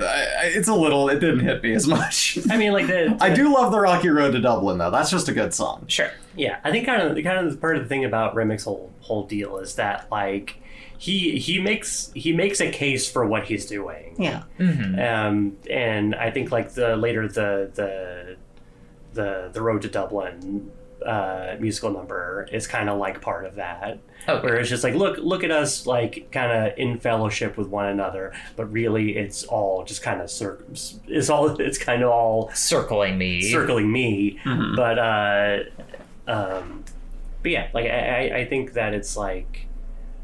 didn't hit me as much. I mean, like I do love the Rocky Road to Dublin, though. That's just a good song. Sure. Yeah, I think kind of part of the thing about Remick's whole deal is that like he makes a case for what he's doing. Yeah. And I think like the Road to Dublin musical number is kind of like part of that. Okay. Where it's just like look at us like kind of in fellowship with one another, but really it's all just kind of it's kind of all circling me. Mm-hmm. But yeah, like I think that it's like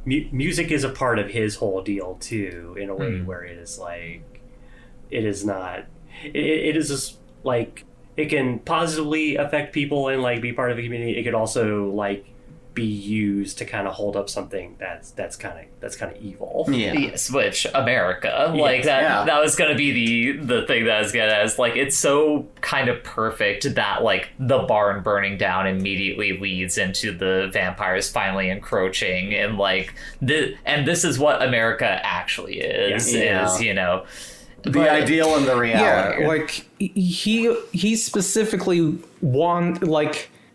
music is a part of his whole deal too, in a way where it is like it is just like it can positively affect people and like be part of the community. It could also like be used to kind of hold up something that's kind of evil. Yeah. Yes, which America, like that was going to be the thing that I was going to ask. Like, it's so kind of perfect that like the barn burning down immediately leads into the vampires finally encroaching, and like this is what America actually is, you know, the ideal and the reality. Yeah, like he specifically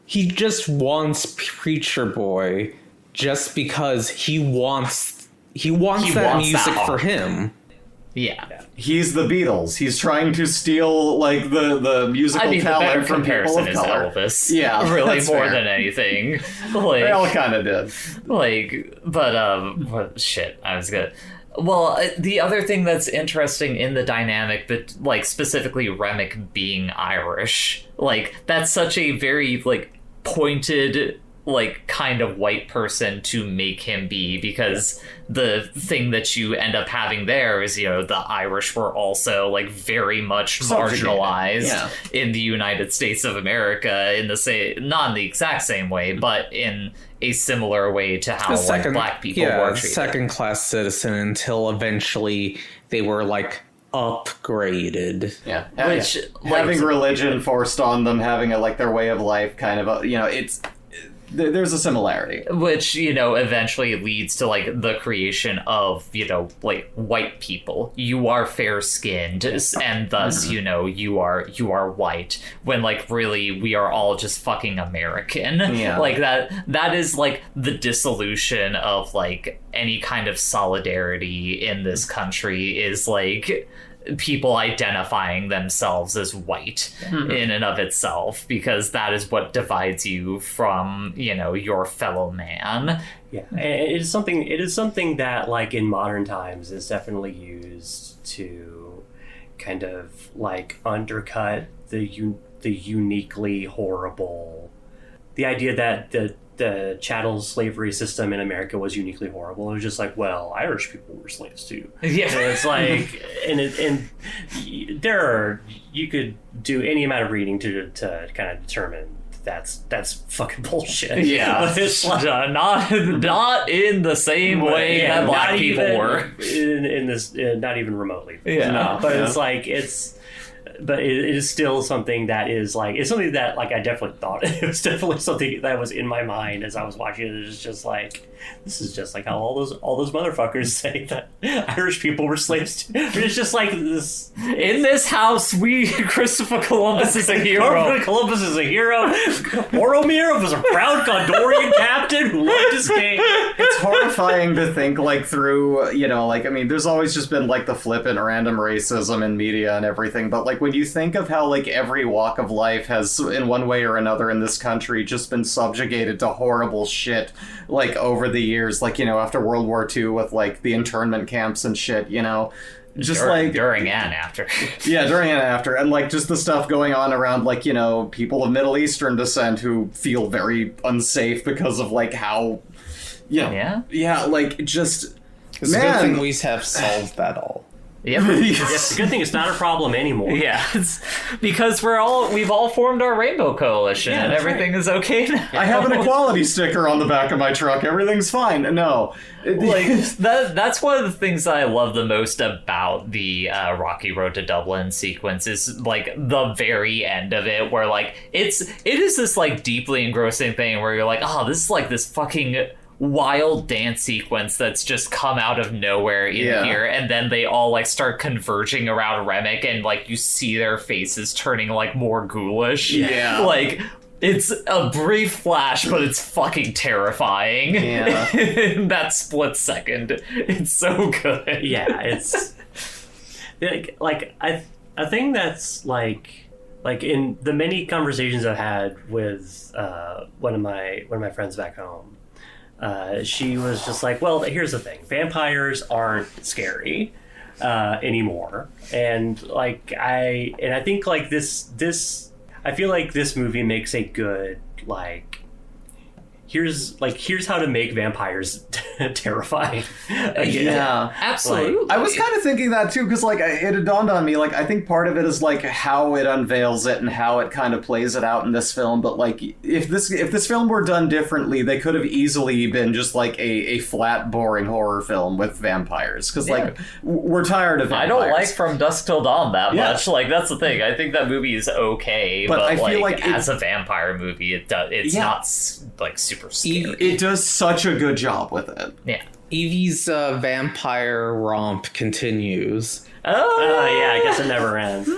he just wants Preacher Boy just because he wants that music for him. Yeah. He's the Beatles. He's trying to steal like the musical talent from people of color. Elvis. Yeah, really more than anything. Like, they all kind of did. Like, but shit, I was good. Well, the other thing that's interesting in the dynamic, but like specifically Remick being Irish, like that's such a very like pointed like kind of white person to make him be, because the thing that you end up having there is, you know, the Irish were also like very much marginalized in the United States of America in the same, not in the exact same way, but in a similar way to how black people were treated. Second-class citizen until eventually they were like upgraded. Yeah, which having religion forced on them, having their way of life, kind of there's a similarity, which, you know, eventually leads to like the creation of, you know, like white people. You are fair skinned, and thus you know you are white, when like really we are all just fucking American. Like that is like the dissolution of like any kind of solidarity in this country, is like people identifying themselves as white in and of itself, because that is what divides you from, you know, your fellow man. Yeah, it is something that like in modern times is definitely used to kind of like undercut the uniquely horrible, the idea that the chattel slavery system in America was uniquely horrible. It was just like, well, Irish people were slaves too. Yeah, and it's like, you could do any amount of reading to kind of determine that's fucking bullshit. Yeah, But it's like, not in the same way that black people were in this, not even remotely. Yeah. No, but it's like but it is still something that is like, it's something that like I definitely thought it was definitely something that was in my mind as I was watching it. It's just like, this is just like how all those motherfuckers say that Irish people were slaves too. It's just like this. In this house, Christopher Columbus is a hero. Christopher Columbus is a hero. Boromir was a proud Gondorian captain who loved his king. It's horrifying to think, like, through, you know, like, I mean, there's always just been, like, the flippant random racism in media and everything, but, like, when you think of how, like, every walk of life has, in one way or another in this country, just been subjugated to horrible shit, like, over the years, like, you know, after World War II with, like, the internment camps and shit, you know, just during and after. Yeah, during and after, and like just the stuff going on around, like, you know, people of Middle Eastern descent who feel very unsafe because of like how, you know, yeah, like just It's a good thing we have solved that all. Yep. It's a good thing it's not a problem anymore. Yeah, it's because we've all formed our rainbow coalition and everything is okay now. I have an equality sticker on the back of my truck. Everything's fine. No, like that's one of the things that I love the most about the Rocky Road to Dublin sequence is like the very end of it, where like it is this like deeply engrossing thing where you're like, oh, this is like this fucking wild dance sequence that's just come out of nowhere in here, and then they all like start converging around Remick, and like you see their faces turning like more ghoulish. Yeah, like it's a brief flash, but it's fucking terrifying. Yeah. In that split second, it's so good. Yeah, it's like a thing that's like in the many conversations I've had with one of my friends back home. She was just like, well, here's the thing. Vampires aren't scary anymore. And like I think like this I feel like this movie makes a good like here's how to make vampires terrifying. Yeah, absolutely. I was kind of thinking that too, because like it had dawned on me, like I think part of it is like how it unveils it and how it kind of plays it out in this film. But like if this film were done differently, they could have easily been just like a flat, boring horror film with vampires. Because like we're tired of vampires. I don't like From Dusk Till Dawn that much. Like that's the thing. I think that movie is okay, but I feel like as a vampire movie, it's not like super scary. It does such a good job with it. Yeah. Evie's vampire romp continues. Oh, yeah, I guess it never ends.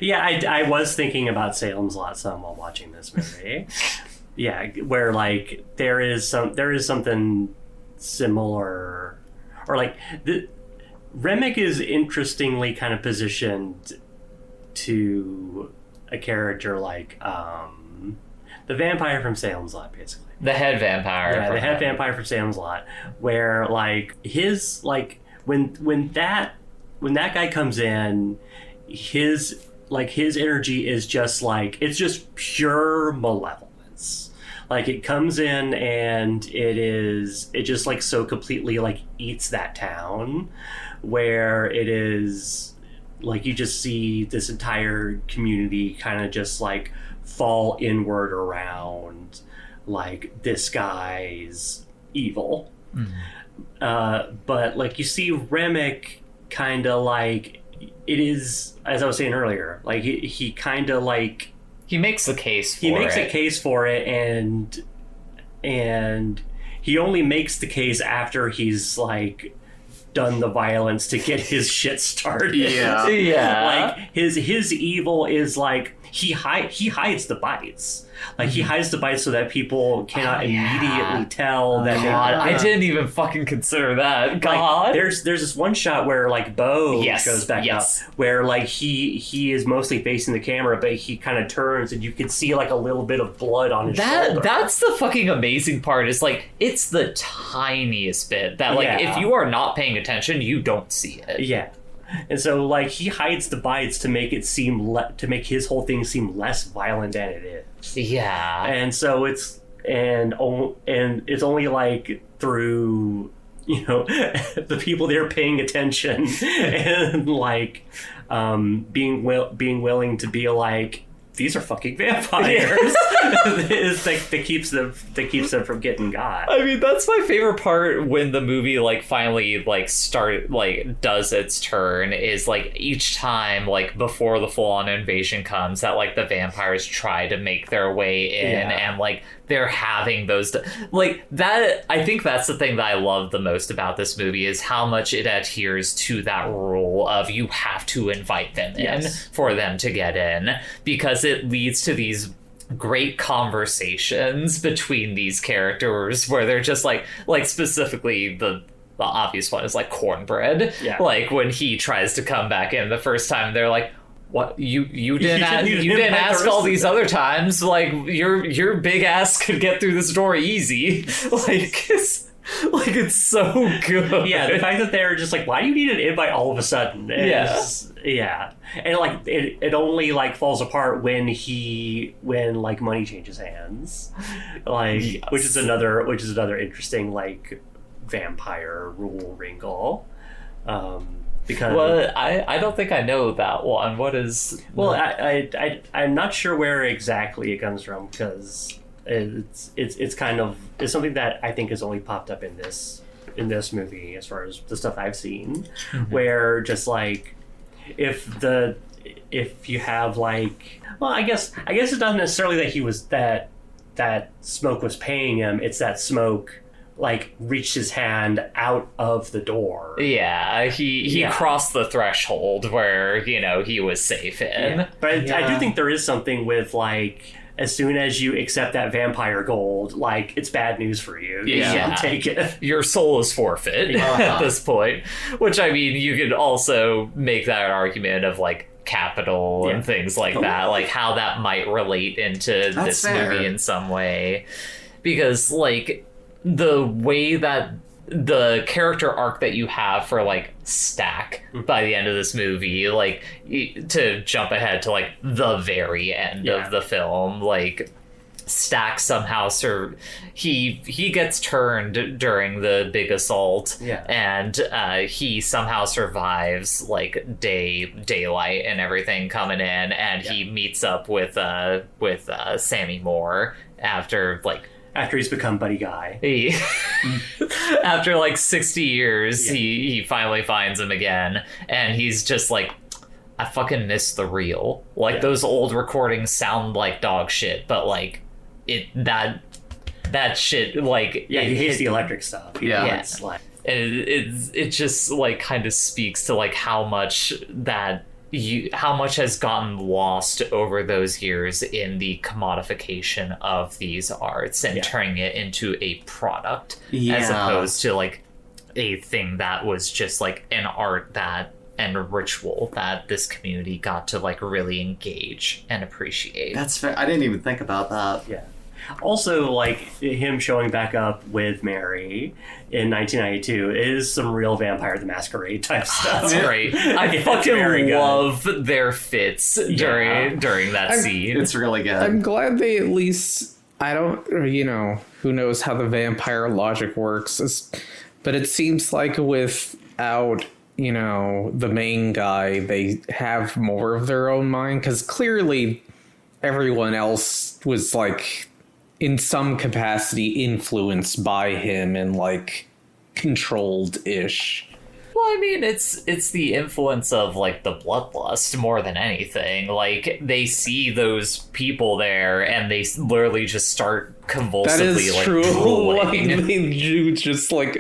Yeah, I was thinking about Salem's Lot some while watching this movie. Yeah, where like there is something similar, or like Remick is interestingly kind of positioned to a character like the vampire from Salem's Lot, basically. The head vampire. Yeah, the head vampire from Salem's Lot, where like his like when that guy comes in, his energy is just like, it's just pure malevolence. Like it comes in and it just like so completely like eats that town, where it is like you just see this entire community kind of just like fall inward around like this guy's evil. But like you see Remick kind of like, it is, as I was saying earlier, like he kind of like he makes the case for a case for it, and he only makes the case after he's like done the violence to get his shit started. Yeah. Like his evil is like he hides the bites. Like he hides the bites so that people cannot immediately tell that. God, I didn't even fucking consider that. God, like, there's this one shot where like Bo shows back up, where like he is mostly facing the camera, but he kind of turns and you can see like a little bit of blood on his shoulder. That's the fucking amazing part. Is like it's the tiniest bit that like if you are not paying attention, you don't see it. Yeah. And so, like, he hides the bites to make it seem to make his whole thing seem less violent than it is. Yeah. And so it's it's only like through, you know, the people there paying attention and like being willing to be like, these are fucking vampires. Is that keeps them from getting got. I mean, that's my favorite part when the movie like finally like does its turn, is like each time like before the full-on invasion comes that like the vampires try to make their way in, and like they're having those like that. I think that's the thing that I love the most about this movie, is how much it adheres to that rule of you have to invite them in for them to get in, because it leads to these great conversations between these characters where they're just like specifically the obvious one is like Cornbread. Like when he tries to come back in the first time, they're like, what, you didn't ask all these other times, like your big ass could get through this door easy. Like it's so good. Yeah, the fact that they're just like, why do you need an invite all of a sudden? And like it only like falls apart when like money changes hands, like which is another interesting like vampire rule wrinkle. Because I don't think I know that one. What is? Well, I'm not sure where exactly it comes from, because it's kind of something that I think has only popped up in this movie as far as the stuff I've seen, where just like if you have like, well, I guess it's not necessarily that he was that Smoke was paying him. It's that Smoke like reached his hand out of the door. He crossed the threshold where he was safe in. But I do think there is something with like, as soon as you accept that vampire gold, like it's bad news for you. You can't take it. Your soul is forfeit at this point. Which, I mean, you could also make that argument of like capital and things like that, like how that might relate into this movie in some way, because like the way that the character arc that you have for like Stack by the end of this movie, like to jump ahead to like the very end of the film, like Stack somehow he gets turned during the big assault, and he somehow survives like daylight and everything coming in, and he meets up with Sammy Moore after he's become buddy guy. After like 60 years, he finally finds him again, and he's just like, I fucking miss the reel. Like those old recordings sound like dog shit, but like that shit, like he hates the electric stuff. It's like it just like kind of speaks to like how much has gotten lost over those years in the commodification of these arts and turning it into a product as opposed to like a thing that was just like an art and a ritual that this community got to like really engage and appreciate. That's fair. I didn't even think about that. Yeah. Also, like him showing back up with Mary in 1992 is some real Vampire the Masquerade type stuff. That's great. I fucking love their fits during that scene. It's really good. I'm glad they at least, I don't, who knows how the vampire logic works, but it seems like without, the main guy, they have more of their own mind, because clearly everyone else was like in some capacity influenced by him and like controlled-ish. Well, I mean, it's the influence of like the bloodlust more than anything. Like they see those people there and they literally just start convulsively drooling. Like, they do just like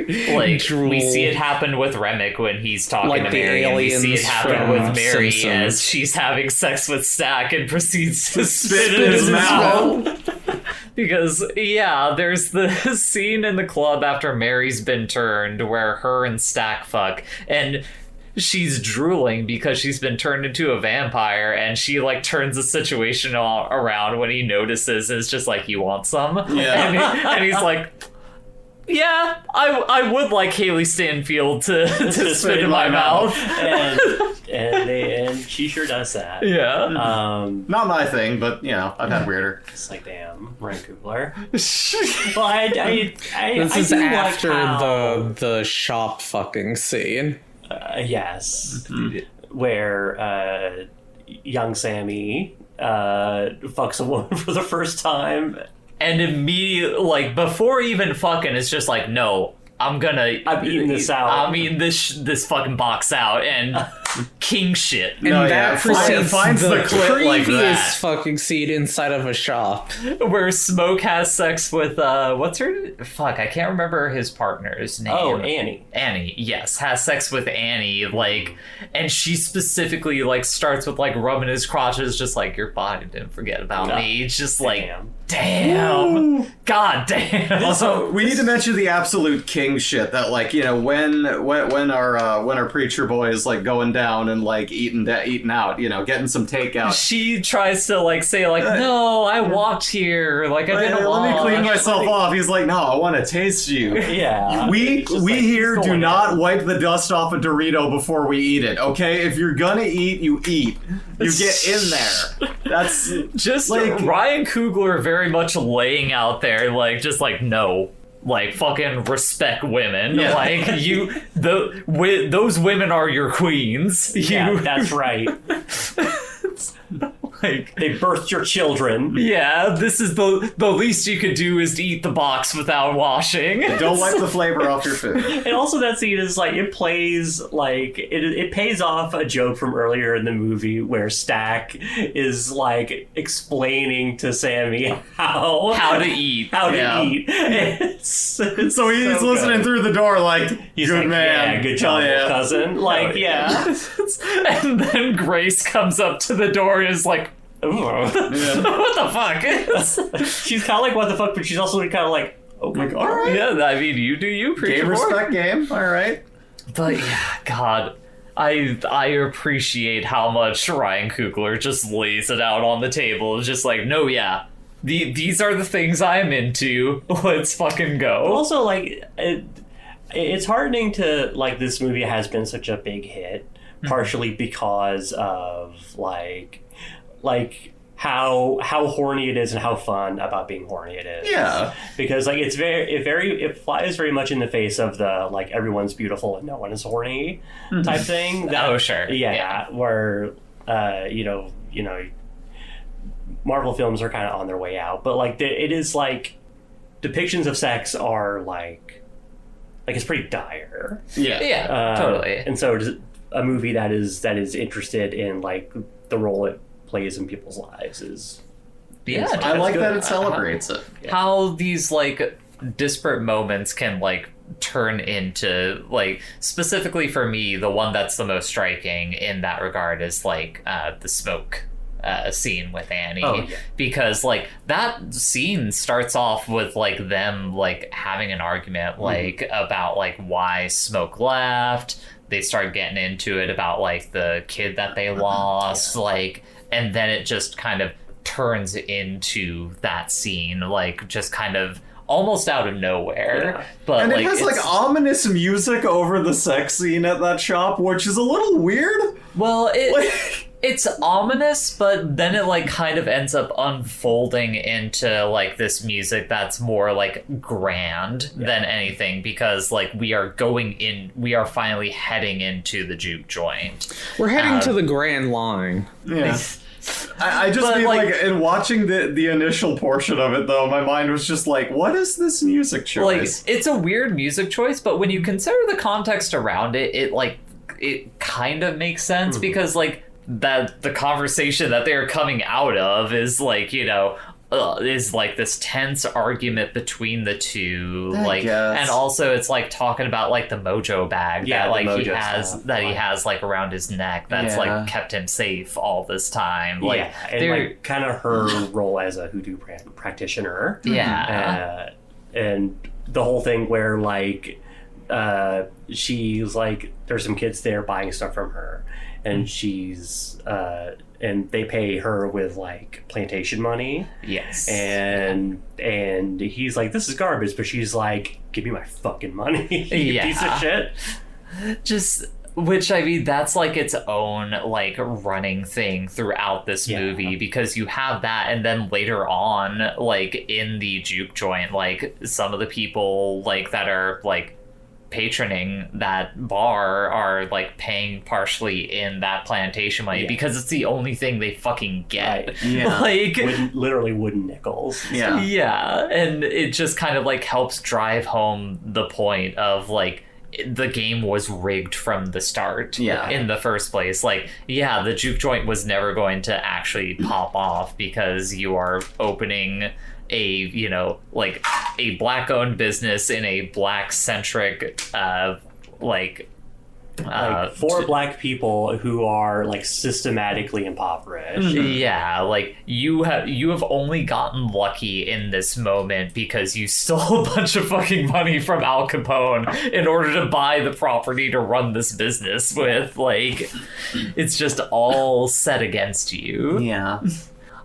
drool. We see it happen with Remick when he's talking like to Mary, and we see it happen with Mary Simpsons. as she's having sex with Stack and proceeds to spit in his mouth. Because, there's the scene in the club after Mary's been turned where her and Stack fuck, and she's drooling because she's been turned into a vampire, and she like turns the situation around when he notices. It's just like, you want some? And he's like, yeah, I would like Haley Stanfield to spit in my mouth. And she sure does that. Yeah. Not my thing, but I've had weirder. It's like, damn, Ryan Coogler. Well, this is after the shop fucking scene. Yes, where young Sammy fucks a woman for the first time. And immediately, like, before even fucking, it's just like, no, I'm eating this out. I'm eating this fucking box out, and king shit. And that precedes finds the clit like previous that. fucking scene inside of a shop. Where Smoke has sex with, what's her? Fuck, I can't remember his partner's name. Oh, Annie. Annie, yes, has sex with Annie, like, and she specifically, like, starts with, like, rubbing his crotches, just like, your body didn't forget about me. It's just like, damn. God damn. Also, we need to mention the absolute king shit that, like, you know, when our preacher boy is like going down and like eating out, you know, getting some takeout. She tries to like say like, no, I walked here, like I didn't let me clean myself off. He's like, no, I want to taste you. Yeah. We like, here do going not down. wipe the dust off a Dorito before we eat it. Okay, if you're gonna eat, you eat. You get in there. That's just like Ryan Coogler very much laying out there, like just like no. Like, fucking respect women. Yeah. Like, those women are your queens. Yeah, that's right. Like, They birthed your children. yeah, this is the least you could do is to eat the box without washing. don't wipe the flavor off your food. And also that scene is like, it plays like, it pays off a joke from earlier in the movie where Stack is like explaining to Sammy how to eat. How to Yeah. eat. So he's listening good. through the door like, He's good like, man. yeah, good job, Hell yeah. cousin. Like, yeah. And then Grace comes up to the door and is like, Ooh. what the fuck? She's kind of like, what the fuck, but she's also kind of like, okay. Like, all right. Yeah, I mean, you do you, preacher Game boy. respect game. All right. But yeah, God, I appreciate how much Ryan Coogler just lays it out on the table. It's just like, no, yeah, these are the things I'm into. Let's fucking go. Also, like, it's heartening to, like, this movie has been such a big hit, partially because of, like how horny it is and how fun about being horny it is. Yeah. Because, like, it flies very much in the face of the, like, everyone's beautiful and no one is horny type thing. Oh, sure. Yeah. Where, you know, Marvel films are kind of on their way out, but like it is like depictions of sex are like it's pretty dire. Yeah, totally. And so it is a movie that is interested in like the role it plays in people's lives is. Yeah, I like good. that it celebrates it. how these like disparate moments can like turn into like, specifically for me, the one that's the most striking in that regard is like the smoke scene with Annie. Oh, yeah. Because like that scene starts off with like them like having an argument like about like why Smoke left. They start getting into it about like the kid that they lost, like, and then it just kind of turns into that scene, like just kind of almost out of nowhere. Yeah. But And like, it has like it's- ominous music over the sex scene at that shop, which is a little weird. well, Like, it's ominous, but then it like kind of ends up unfolding into like this music that's more like grand than anything, because like we are finally heading into the juke joint. We're heading to the Grand Line. yeah. I just But, mean like- like in watching the initial portion of it though, my mind was just like, what is this music Like, choice? it's a weird music choice, but when you consider the context around it, it kind of makes sense, because like that the conversation that they're coming out of is like, you know, is like this tense argument between the two, I like, guess. and also it's like talking about like the mojo bag Yeah, that the like he mojo has stuff. that he has like around his neck that's Yeah. like kept him safe all this time. Like, yeah, and they're- like kind of her role as a hoodoo practitioner. yeah. And the whole thing where like she's like, there's some kids there buying stuff from her, and she's and they pay her with like plantation money, Yes. and he's like, this is garbage, but she's like, give me my fucking money, you Yeah. piece of shit. Just, which I mean, that's like its own like running thing throughout this Yeah. movie, because you have that, and then later on, like in the juke joint, like some of the people like that are like patroning that bar are like paying partially in that plantation money because it's the only thing they fucking get. Right. Yeah. Like literally wooden nickels. yeah, and it just kind of like helps drive home the point of like the game was rigged from the start in the first place. Like, yeah, the juke joint was never going to actually pop off because you are opening a, you know, like a black owned business in a black centric for black people who are like systematically impoverished. Yeah, like you have only gotten lucky in this moment because you stole a bunch of fucking money from Al Capone in order to buy the property to run this business with. Like, it's just all set against you. Yeah.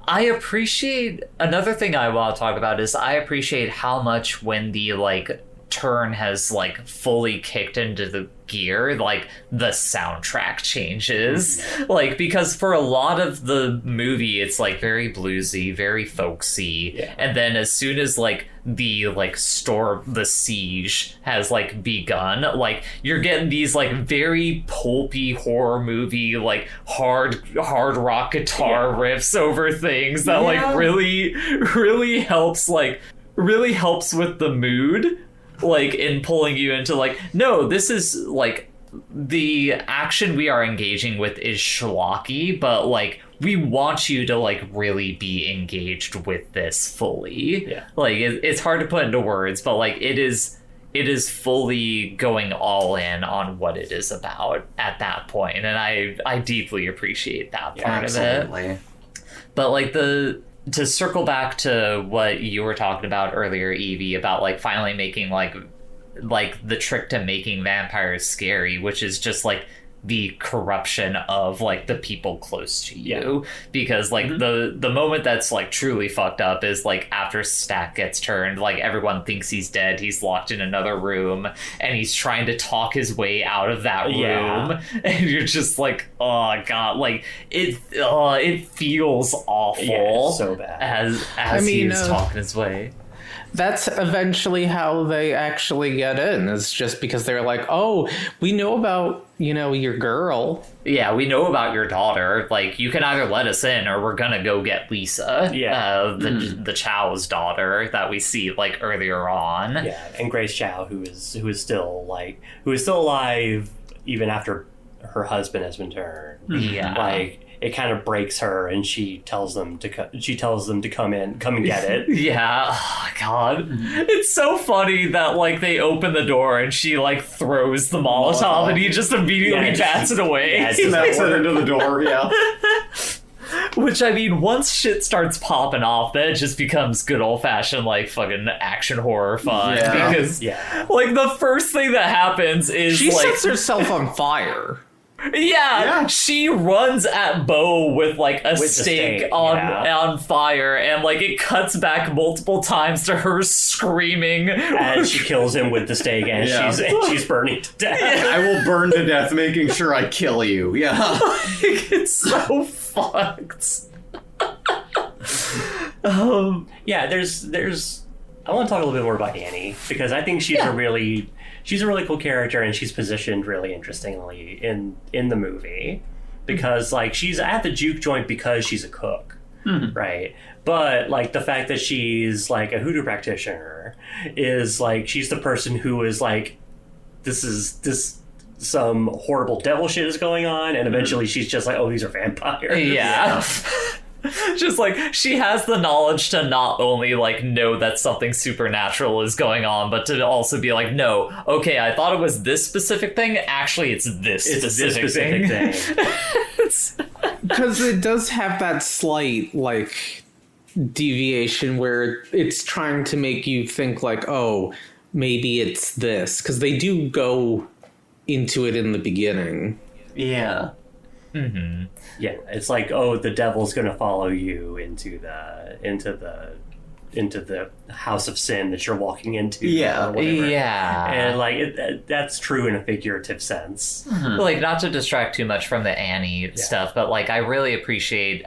I appreciate another thing I want to talk about is I appreciate how much when the like turn has like fully kicked into the gear, like the soundtrack changes. Like, because for a lot of the movie it's like very bluesy, very folksy, and then as soon as like the siege has like begun, like you're getting these like very pulpy horror movie like hard rock guitar riffs over things that like really helps with the mood, like in pulling you into like, no, this is like the action we are engaging with is schlocky, but like we want you to like really be engaged with this fully. Like it's hard to put into words, but like it is fully going all in on what it is about at that point, and I deeply appreciate that part of it. But like to circle back to what you were talking about earlier, Evie, about like finally making like the trick to making vampires scary, which is just like the corruption of like the people close to you. Because like the moment that's like truly fucked up is like after Stack gets turned, like everyone thinks he's dead, he's locked in another room and he's trying to talk his way out of that room, and you're just like, oh god, like it feels awful. So bad as he's talking his way. That's eventually how they actually get in. It's just because they're like, oh, we know about, you know, your girl. Yeah, we know about your daughter. Like, you can either let us in or we're gonna go get Lisa. The Chow's daughter that we see like earlier on. Yeah, and Grace Chow, who is still alive even after her husband has been turned. Yeah. Like, it kind of breaks her, and she tells them to come and get it. Yeah, oh god, it's so funny that like they open the door and she like throws the Molotov and he just immediately bats it away. Smacks it into the door. Yeah. Which, I mean, once shit starts popping off, then it just becomes good old-fashioned, like, fucking action horror fun. Because, like, the first thing that happens is, she like... sets herself on fire. Yeah, she runs at Bo with like a stake on fire, and like it cuts back multiple times to her screaming as she kills him with the stake, and she's burning to death. I will burn to death, making sure I kill you. Yeah, like, it's so fucked. There's. I want to talk a little bit more about Annie, because I think she's a really cool character, and she's positioned really interestingly in the movie, because like she's at the juke joint because she's a cook, right? But like the fact that she's like a hoodoo practitioner is like she's the person who is like, this some horrible devil shit is going on, and eventually she's just like, oh, these are vampires. Yeah. Just like she has the knowledge to not only like know that something supernatural is going on, but to also be like, no, okay, I thought it was this specific thing, actually it's this specific thing. Because it does have that slight like deviation where it's trying to make you think like, oh, maybe it's this, because they do go into it in the beginning. Yeah. Mm-hmm. Yeah, it's like, oh, the devil's going to follow you into the house of sin that you're walking into. Yeah, or whatever. Yeah, and like that's true in a figurative sense. Mm-hmm. Like, not to distract too much from the Annie stuff, but like I really appreciate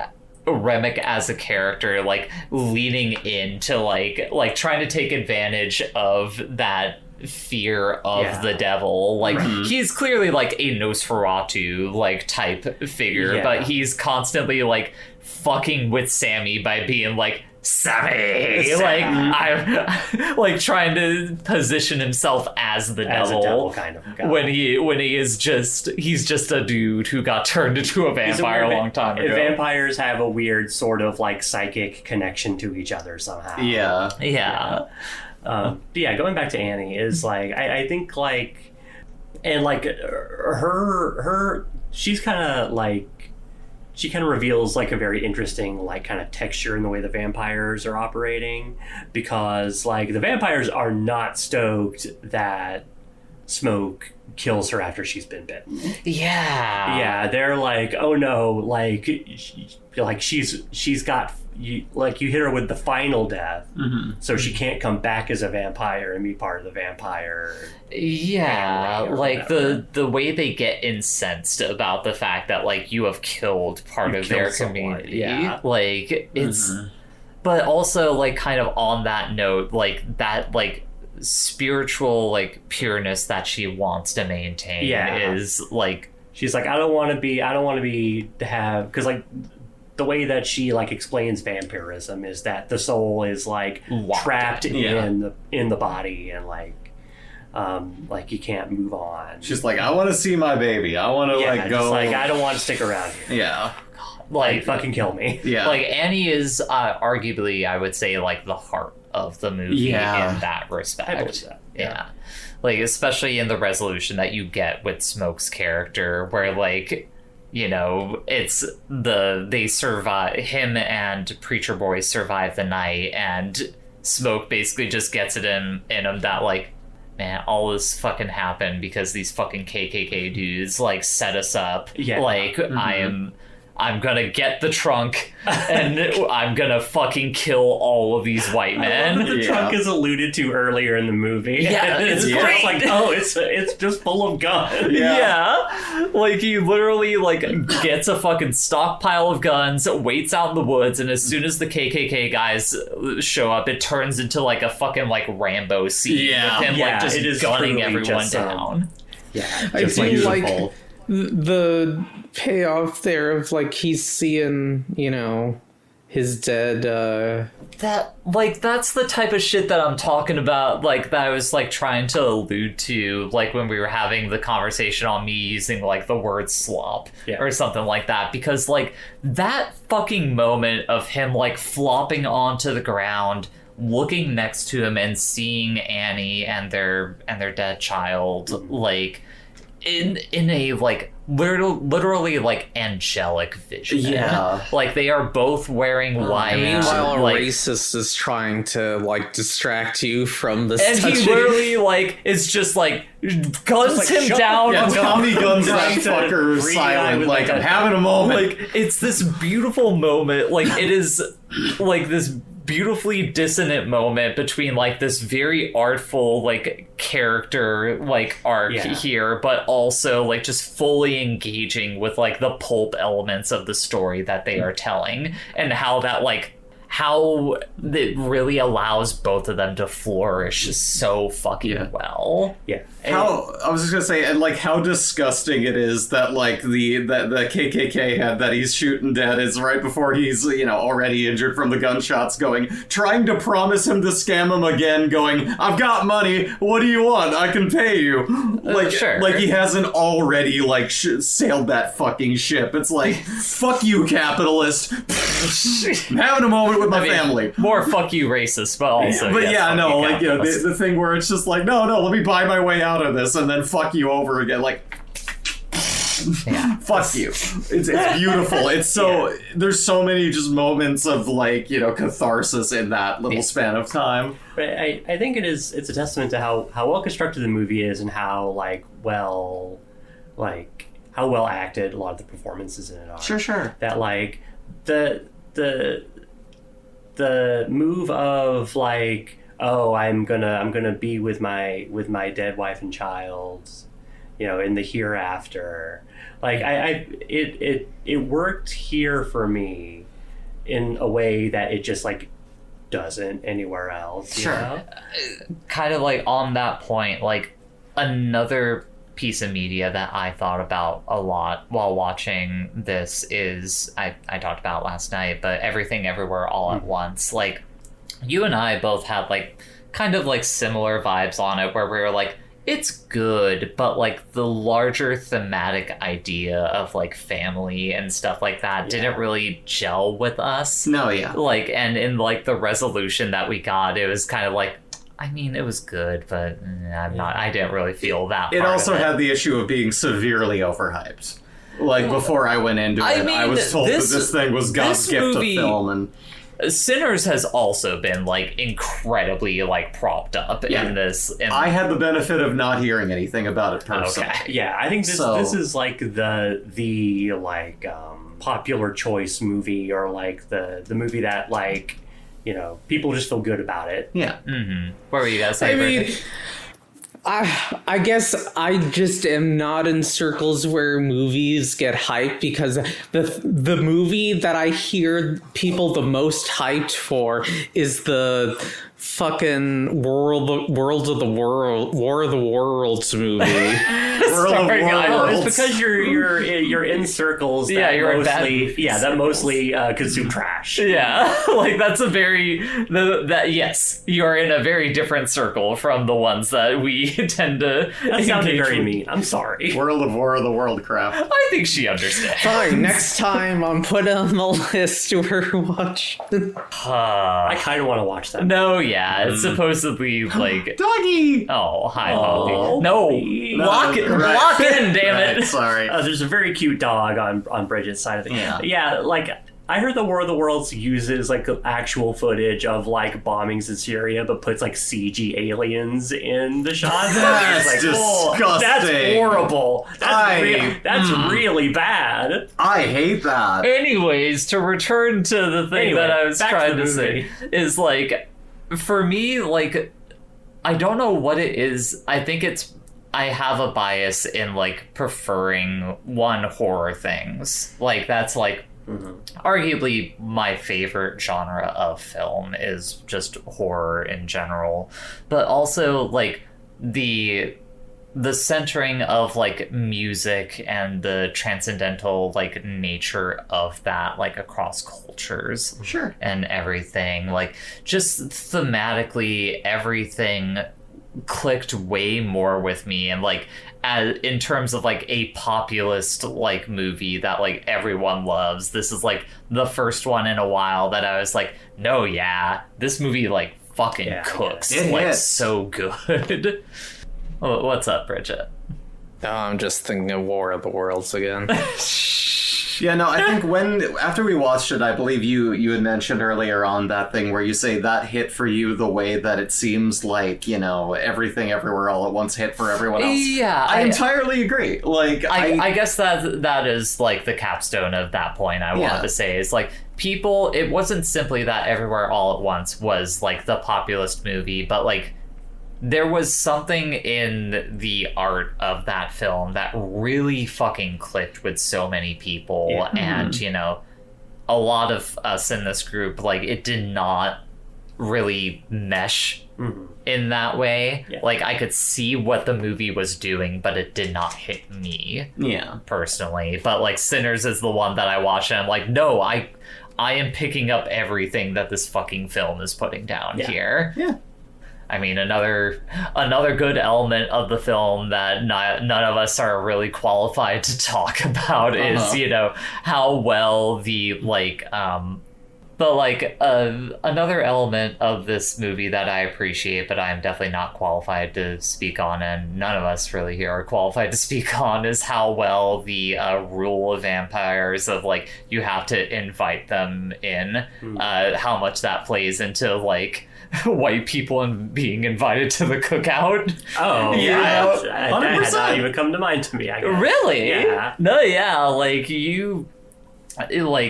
Remick as a character, like leaning into like trying to take advantage of that fear of Yeah. the devil. Like he's clearly like a Nosferatu like type figure, Yeah. but he's constantly like fucking with Sammy by being like, Sammy, like I'm like trying to position himself as the As devil, a devil kind of guy. when he's just a dude who got turned into a He's vampire a weird- long time ago. Vampires have a weird sort of like psychic connection to each other somehow. Yeah. But yeah, going back to Annie is like I think like, and like her she's kind of like, she kind of reveals like a very interesting like kind of texture in the way the vampires are operating, because like the vampires are not stoked that Smoke kills her after she's been bitten. Yeah, they're like, oh no, like she's got you, like you hit her with the final death, so she can't come back as a vampire and be part of the vampire. Yeah, family or like whatever. the way they get incensed about the fact that like you have killed part You of their killed someone, community. yeah. Like it's, but also like kind of on that note, like that like spiritual like pureness that she wants to maintain Yeah. is like, She's like, I don't want to be to have, because like the way that she like explains vampirism is that the soul is like Locked trapped in. in the body, and like you can't move on. She's like, I want to see my baby. I want to like just go. like, I don't want to stick around here. Yeah. Like like fucking kill me. Yeah. like Annie is arguably, I would say, like the heart of the movie Yeah. in that respect. I believe that. Yeah. Like, especially in the resolution that you get with Smoke's character, where, like, you know, it's they survive, him and Preacher Boy survive the night, and Smoke basically just gets it in him that, like, man, all this fucking happened because these fucking KKK dudes, like, set us up. Yeah. Like, I'm gonna get the trunk and I'm gonna fucking kill all of these white men. The trunk is alluded to earlier in the movie. Yeah, it's it's just great. like, oh, it's just full of guns. Yeah. Like he literally like gets a fucking stockpile of guns, waits out in the woods, and as soon as the KKK guys show up, it turns into like a fucking like Rambo scene Yeah. with him Yeah, like just it is gunning truly everyone just, down. Yeah, I just do like beautiful. the payoff there of like he's seeing, you know, his dead That like that's the type of shit that I'm talking about, like that I was like trying to allude to, like when we were having the conversation on me using like the word slop or something like that, because like that fucking moment of him like flopping onto the ground, looking next to him and seeing Annie and their dead child like in a like literally like angelic vision. Yeah. Like they are both wearing white. and meanwhile a like, racist is trying to like distract you from this and he touching. literally like is just like guns like, him shut down. Yeah, Tommy guns that Trying to fucker read silent. with, Like, like, I'm having a moment. Like it's this beautiful moment. Like it is like this beautifully dissonant moment between like this very artful like character like arc here, but also like just fully engaging with like the pulp elements of the story that they are telling, and how that like how it really allows both of them to flourish so fucking well. Yeah. How I was just gonna say, and like how disgusting it is that like the KKK head that he's shooting dead is right before he's, you know, already injured from the gunshots, trying to promise him to scam him again, going, I've got money, what do you want, I can pay you. Like sure. like he hasn't already like sailed that fucking ship. It's like, fuck you, capitalist. I'm having a moment with my family. More fuck you racist, but also But yes, yeah, fuck no, you, like, you know, capitalist. the thing where it's just like, no, let me buy my way out of this, and then fuck you over again, like, fuck you. It's beautiful. It's so, there's so many just moments of, like, you know, catharsis in that little span of time. But I think it's a testament to how well constructed the movie is, and how how well acted a lot of the performances in it are. Sure. That like the move of like, oh, I'm gonna be with my dead wife and child, you know, in the hereafter. Like it worked here for me in a way that it just like doesn't anywhere else. You Sure. know? Kind of like on that point, like another piece of media that I thought about a lot while watching this is I talked about last night, but Everything Everywhere All at Once. Like, you and I both had like kind of like similar vibes on it, where we were like, it's good, but like the larger thematic idea of like family and stuff like that didn't really gel with us. No, yeah. Like, and in like the resolution that we got, it was kind of like, I mean, it was good, but I didn't really feel that. It part also of it. had the issue of being severely overhyped. Like, before I went into I it, mean, I was told that this thing was God's this gift movie- to film, and Sinners has also been like incredibly like propped up in this. I had the benefit of not hearing anything about it personally. Okay. Yeah, I think this So- this is like the like popular choice movie, or like the movie that, like, you know, people just feel good about it. Yeah. What were you guys saying? I mean, Bridget? I guess I just am not in circles where movies get hyped, because the movie that I hear people the most hyped for is the fucking War of the Worlds movie. Starring Worlds. Oh, it's because you're in circles that Yeah, you're in bad mostly movie that circles. mostly consume trash. Yeah, like that's a very yes, you are in a very different circle from the ones that we tend to. That sounded engage very with. mean. I'm sorry. World of War of the World craft. I think she understands. Fine, next time I'm put on the list we're watching. I kind of want to watch that. No, yeah, it's supposedly like. Doggy! Oh, hi, Oh, Poppy. No, Poppy. lock it, Right. lock in, damn Right, it. sorry. There's a very cute dog on Bridget's side of the Yeah. like I heard the War of the Worlds uses like actual footage of like bombings in Syria, but puts like CG aliens in the shots. That's It's like, oh, disgusting. that's horrible. That's I- really bad. I hate that. Anyways, to return to the thing Anyway, that I was back to trying the to say movie. is like, for me, like, I don't know what it is. I think I have a bias in like preferring horror things. Like, that's like arguably my favorite genre of film is just horror in general, but also like the centering of like music and the transcendental like nature of that, like across cultures, Sure. and everything, like just thematically everything clicked way more with me, and like in terms of like a populist like movie that like everyone loves, this is like the first one in a while that I was like, no, yeah, this movie like fucking cooks. It like hits. so good. What's up, Bridget? Oh, I'm just thinking of War of the Worlds again. Yeah, no, I think after we watched it, I believe you had mentioned earlier on that thing where you say that hit for you the way that it seems like, you know, Everything Everywhere All at Once hit for everyone else. Yeah, I entirely agree. Like, I guess that is like the capstone of that point I wanted to say is like, people, it wasn't simply that Everywhere All at Once was like the populist movie, but like there was something in the art of that film that really fucking clicked with so many people. And, you know, a lot of us in this group, like, it did not really mesh in that way. Like, I could see what the movie was doing, but it did not hit me personally. But like, Sinners is the one that I watched and I'm like, no, I am picking up everything that this fucking film is putting down here. Yeah. I mean, another good element of the film that none of us are really qualified to talk about is, you know, how well the like but like another element of this movie that I appreciate, but I'm definitely not qualified to speak on, and none of us really here are qualified to speak on, is how well the rule of vampires of like you have to invite them in, how much that plays into like white people and being invited to the cookout. Oh, Yeah. that had not even come to mind to me, I guess. Really? Yeah. No, yeah, like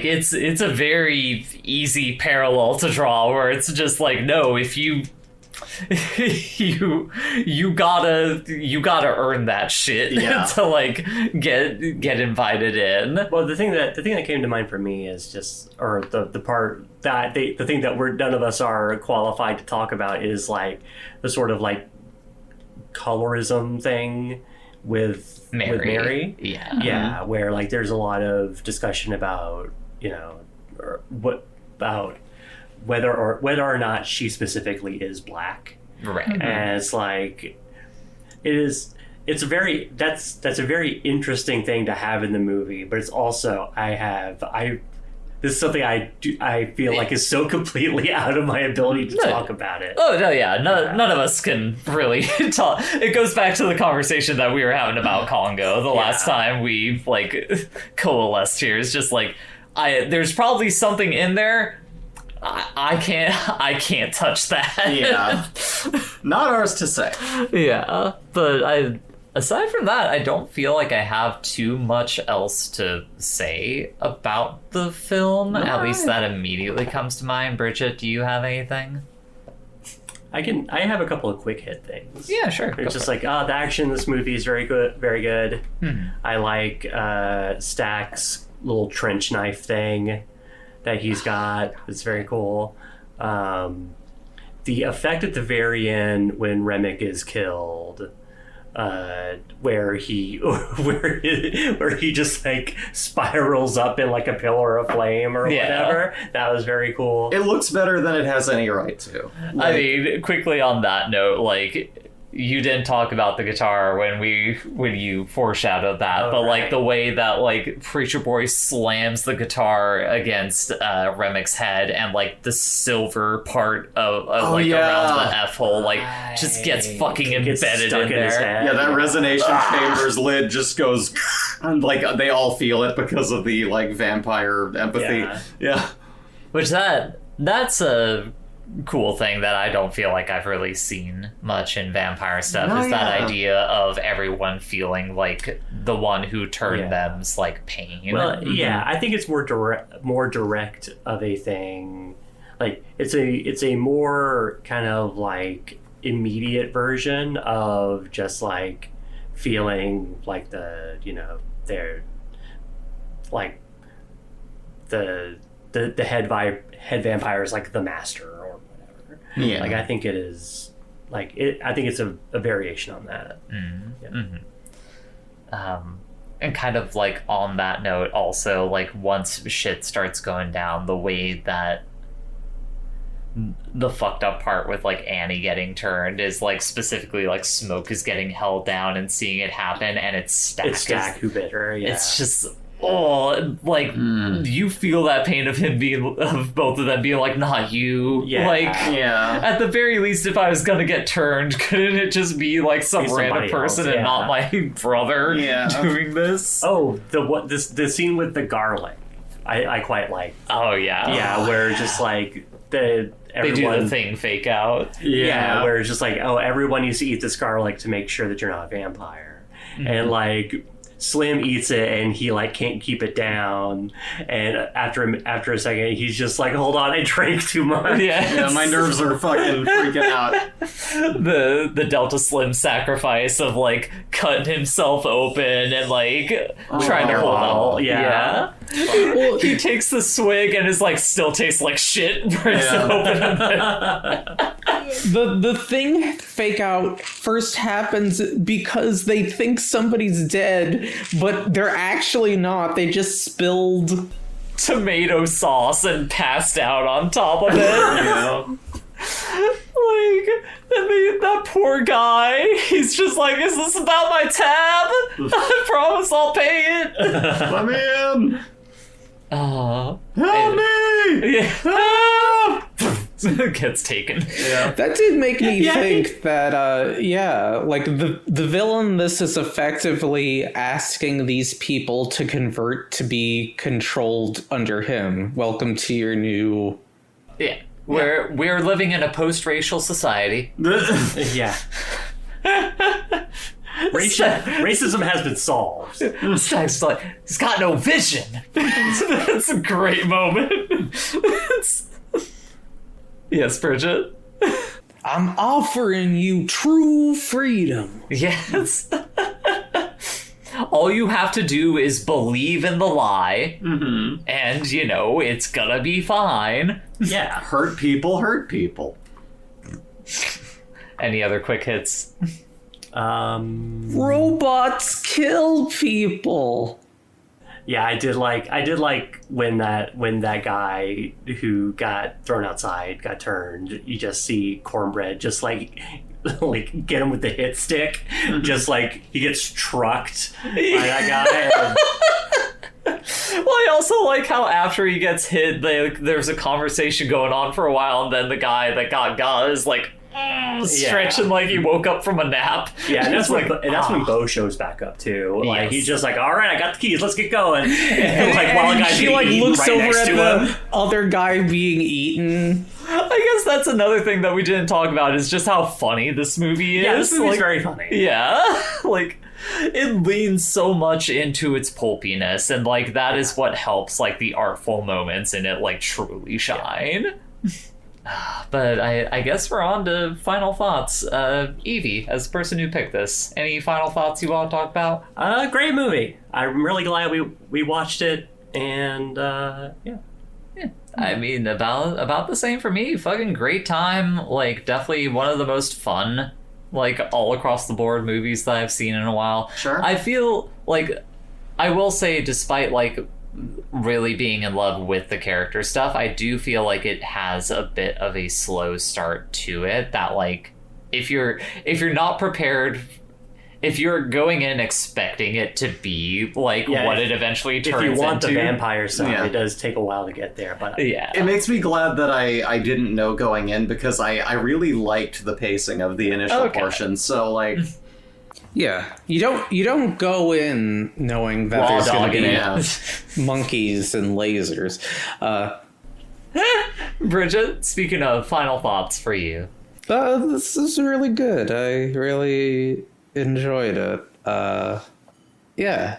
it's a very easy parallel to draw where it's just like, no, if you you gotta earn that shit to like get invited in. Well, the thing that came to mind for me is just, or the part that the thing that none of us are qualified to talk about is like the sort of like colorism thing with Mary. Yeah, where like there's a lot of discussion about, you know, whether or not she specifically is black. Right. And it's like that's a very interesting thing to have in the movie, but it's also this is something I feel like is so completely out of my ability to talk about it. Oh, no, yeah. None of us can really talk. It goes back to the conversation that we were having about Congo the last time we, like, coalesced here. It's just, like, there's probably something in there. I can't touch that. Yeah. Not ours to say. Yeah. But aside from that, I don't feel like I have too much else to say about the film. No. At least that immediately comes to mind. Bridget, do you have anything? I have a couple of quick hit things. Yeah, sure. It's just like, the action in this movie is very good. Very good. I like Stack's little trench knife thing that he's got. It's very cool. The effect at the very end when Remick is killed, where he just like spirals up in like a pillar of flame or whatever. That was very cool. It looks better than it has any right to. I mean, quickly on that note, like, you didn't talk about the guitar when you foreshadowed that, but like the way that like Preacher Boy slams the guitar against Remick's head, and like the silver part of around the F hole like just gets fucking embedded in there. Yeah, that resonation chamber's lid just goes, and like they all feel it because of the like vampire empathy. Yeah. Which that's a cool thing that I don't feel like I've really seen much in vampire stuff that idea of everyone feeling like the one who turned them's like pain. Well, I think it's more direct of a thing. Like it's a more kind of like immediate version of just like feeling like they're like the head vampire is like the master or whatever. Yeah. Like I think it is like it. I think it's a variation on that. Mm-hmm. Yeah. Mm-hmm. And kind of like on that note, also like once shit starts going down, the way that the fucked up part with like Annie getting turned is like specifically like Smoke is getting held down and seeing it happen, and it's Stack who bit her. Yeah. It's just you feel that pain of both of them being like, not you. At the very least, if I was gonna get turned, couldn't it just be like some random person and not my brother doing this? Oh, the scene with the garlic, I quite like. Oh yeah, where just like they do the thing fake out. Yeah, where it's just like, oh, everyone needs to eat this garlic to make sure that you're not a vampire, and like Slim eats it and he like can't keep it down, and after a second he's just like, hold on, I drank too much. Yeah, my nerves are fucking freaking out. The Delta Slim sacrifice of like cutting himself open and like trying to hold out. Yeah. Well, he takes the swig and is like, still tastes like shit. Breaks it open. The thing fake out first happens because they think somebody's dead, but they're actually not. They just spilled tomato sauce and passed out on top of it. Like, and that poor guy, he's just like, is this about my tab? I promise I'll pay it. Let me in. Help me! Yeah. Gets taken. Yeah. That did make me think that, like the villain, this is effectively asking these people to convert to be controlled under him. Welcome to your new... Yeah. We're living in a post-racial society. Yeah. Racism has been solved. Stack's like, he's got no vision. That's a great moment. Yes, Bridget? I'm offering you true freedom. Yes. All you have to do is believe in the lie, and, you know, it's gonna be fine. Yeah. Hurt people. Any other quick hits? Robots kill people. Yeah, I did like when that guy who got thrown outside got turned. You just see Cornbread just like get him with the hit stick, just like he gets trucked by that guy. Well, I also like how after he gets hit, there's a conversation going on for a while, and then the guy that got is like stretching like he woke up from a nap. Yeah, and that's when Bo shows back up too. Like he's just like, all right, I got the keys, let's get going. And like while the guy's she being like eaten looks right over next at to the him. other guy being eaten. I guess that's another thing that we didn't talk about is just how funny this movie is. Yeah, this movie's like, very funny. Yeah, like it leans so much into its pulpiness, and like that is what helps like the artful moments in it like truly shine. But I guess we're on to final thoughts. Evie, as the person who picked this, any final thoughts you want to talk about? Great movie. I'm really glad we watched it, and yeah. I mean, about the same for me. Fucking great time. Like, definitely one of the most fun, like, all across the board movies that I've seen in a while. Sure. I feel like, I will say, despite, like, really being in love with the character stuff, I do feel like it has a bit of a slow start to it that, like, if you're not prepared, if you're going in expecting it to be like what it eventually turns into. If you want the vampire side, it does take a while to get there. But yeah, it makes me glad that I didn't know going in, because I really liked the pacing of the initial portion. So like, yeah, you don't go in knowing that there's going to be monkeys and lasers. Bridget, speaking of final thoughts for you. This is really good. I really enjoyed it. Yeah,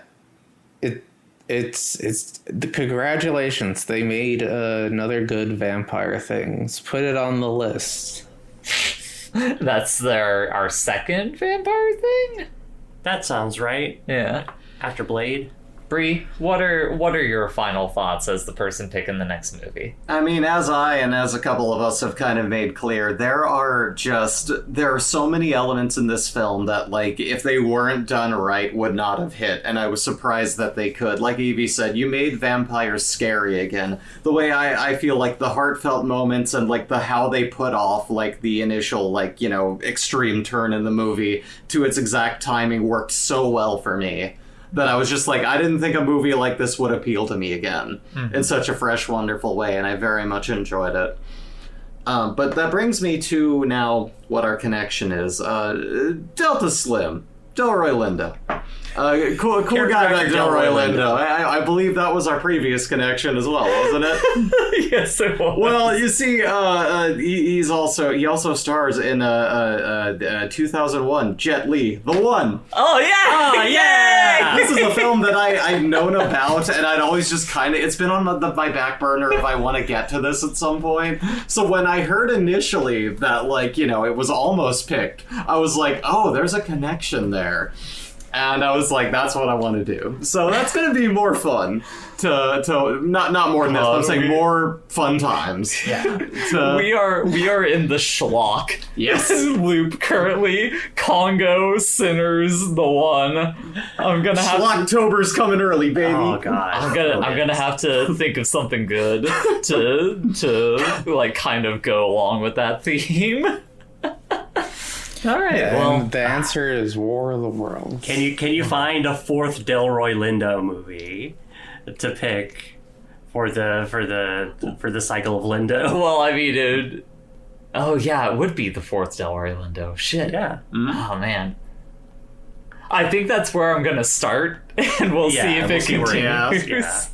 it's congratulations. They made another good vampire things. Put it on the list. That's our second vampire thing? that sounds right. Yeah. After Blade. Bree, what are your final thoughts as the person picking the next movie? I mean, as I and as a couple of us have kind of made clear, there are so many elements in this film that, like, if they weren't done right, would not have hit, and I was surprised that they could. Like Evie said, you made vampires scary again. The way I feel like the heartfelt moments and, like, the how they put off, like, the initial, like, you know, extreme turn in the movie to its exact timing worked so well for me. That I was just like, I didn't think a movie like this would appeal to me again in such a fresh, wonderful way, and I very much enjoyed it. But that brings me to now what our connection is. Delta Slim, Delroy Lindo. Cool guy, that Delroy Lindo. I believe that was our previous connection as well, wasn't it? Yes, it was. Well, you see, he also stars in 2001 Jet Li, The One. Oh yeah! Oh yeah! This is a film that I've known about, and I'd always just kind of, it's been on my back burner if I want to get to this at some point. So when I heard initially that, like, you know, it was almost picked, I was like, oh, there's a connection there. And I was like, that's what I want to do. So that's going to be more fun to not more than this, but I'm saying more fun times. Yeah. We are in the schlock loop currently. Congo, Sinners, The One. I'm gonna have Schlocktober's coming early, baby. Oh god. I'm gonna have to think of something good to like kind of go along with that theme. All right. Yeah, well, and the answer is War of the Worlds. Can you find a fourth Delroy Lindo movie to pick for the cycle of Lindo? well, I mean, dude. Oh yeah, it would be the fourth Delroy Lindo. Shit. Yeah. Oh man. I think that's where I'm gonna start, and we'll see if it continues. Yeah.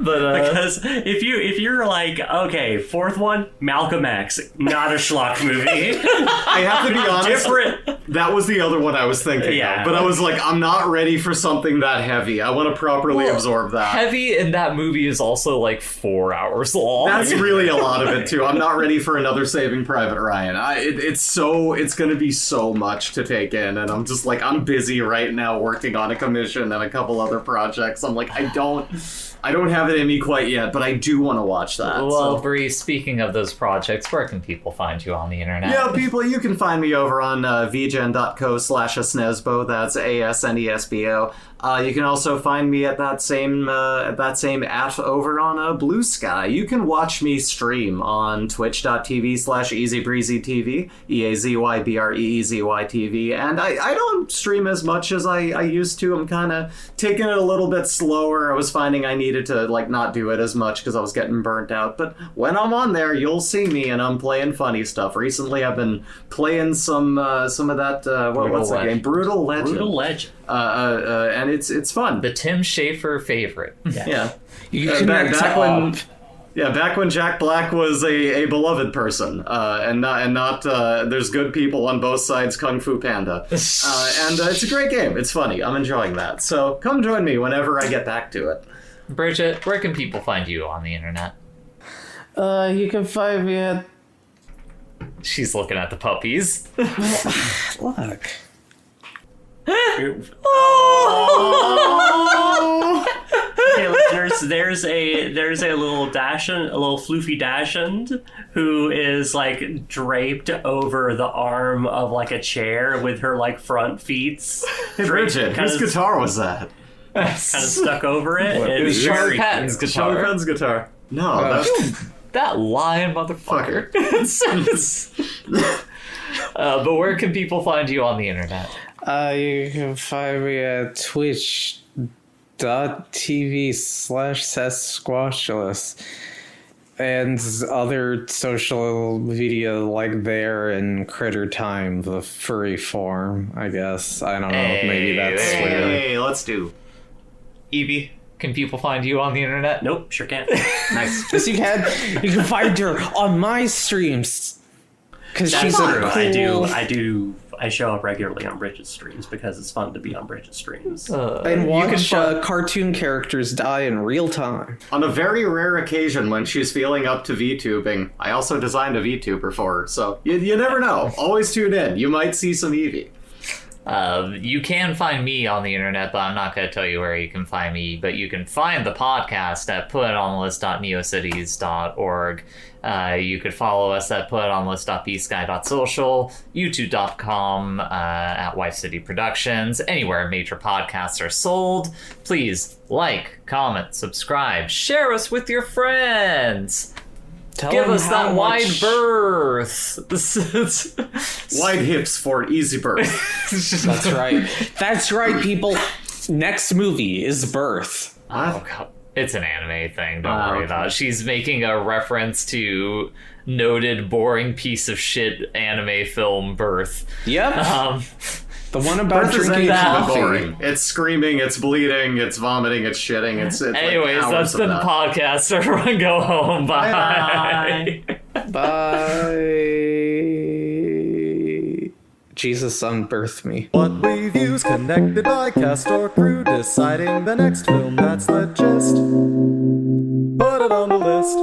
But Because if you're like, okay, fourth one, Malcolm X, not a schlock movie. I have to be honest. Different. That was the other one I was thinking Yeah. of, but I was like, I'm not ready for something that heavy. I want to properly absorb that. heavy in that movie is also like 4 hours long. That's really a lot of it too. I'm not ready for another Saving Private Ryan. It's going to be so much to take in, and I'm just like, I'm busy right now working on a commission and a couple other projects. I'm like, I don't have it in me quite yet, but I do want to watch that. Well, Bree, speaking of those projects, where can people find you on the internet? Yeah, people, you can find me over on vgen.co/asnesbo. That's ASNESBO. You can also find me at that same at over on Blue Sky. You can watch me stream on twitch.tv/easybreezytv, EAZYBREEZYTV, and I don't stream as much as I used to. I'm kind of taking it a little bit slower. I was finding I needed to like not do it as much because I was getting burnt out. But when I'm on there, you'll see me, and I'm playing funny stuff. Recently, I've been playing some of that what's the game? Brutal Legend. Brutal Legend. And it's fun. The Tim Schafer favorite. Yeah. You connect back to when back when Jack Black was a beloved person, and not there's good people on both sides. Kung Fu Panda, and it's a great game. It's funny. I'm enjoying that. So come join me whenever I get back to it. Bridget, where can people find you on the internet? You can find me at... She's looking at the puppies. Look. Okay, listeners, there's a little Dachshund, a little floofy Dachshund, who is like draped over the arm of like a chair with her like front feet. Hey Bridget, whose guitar was that? Kind of stuck over it. It was Charlie Patton's Charlie guitar. Patton's guitar. No, that's That lying motherfucker. But where can people find you on the internet? You can find me at twitch.tv/sesquatulous and other social media like there and Critter Time, the furry form, I guess. I don't know. Maybe that's weird. hey, let's do. Evie, can people find you on the internet? Nope, sure can't. Nice. Yes, you can. You can find her on my streams because she's True. a cool... I show up regularly on Bridget's streams because it's fun to be on Bridget's streams. and watch cartoon characters die in real time. On a very rare occasion when she's feeling up to VTubing, I also designed a VTuber for her, so you never know. Always tune in. You might see some Eevee. You can find me on the internet, but I'm not going to tell you where you can find me. But you can find the podcast at putonlist.neocities.org. You could follow us at putonlist.bsky.social, youtube.com at Wife City Productions, anywhere major podcasts are sold. Please like, comment, subscribe, share us with your friends. Give us that wide berth. Wide hips for easy birth. That's right. That's right, people. Next movie is Birth. Oh, God. It's an anime thing, don't worry about it. She's making a reference to noted boring piece of shit anime film Birth. Yep. The one about Birth is drinking anything but coffee. boring. It's screaming, it's bleeding, it's vomiting, it's shitting. It's Anyways, like that's been the podcast. Everyone go home. Bye. Bye. Jesus unbirthed me. What we've used connected by cast or crew, deciding the next film, that's the gist. Put it on the list.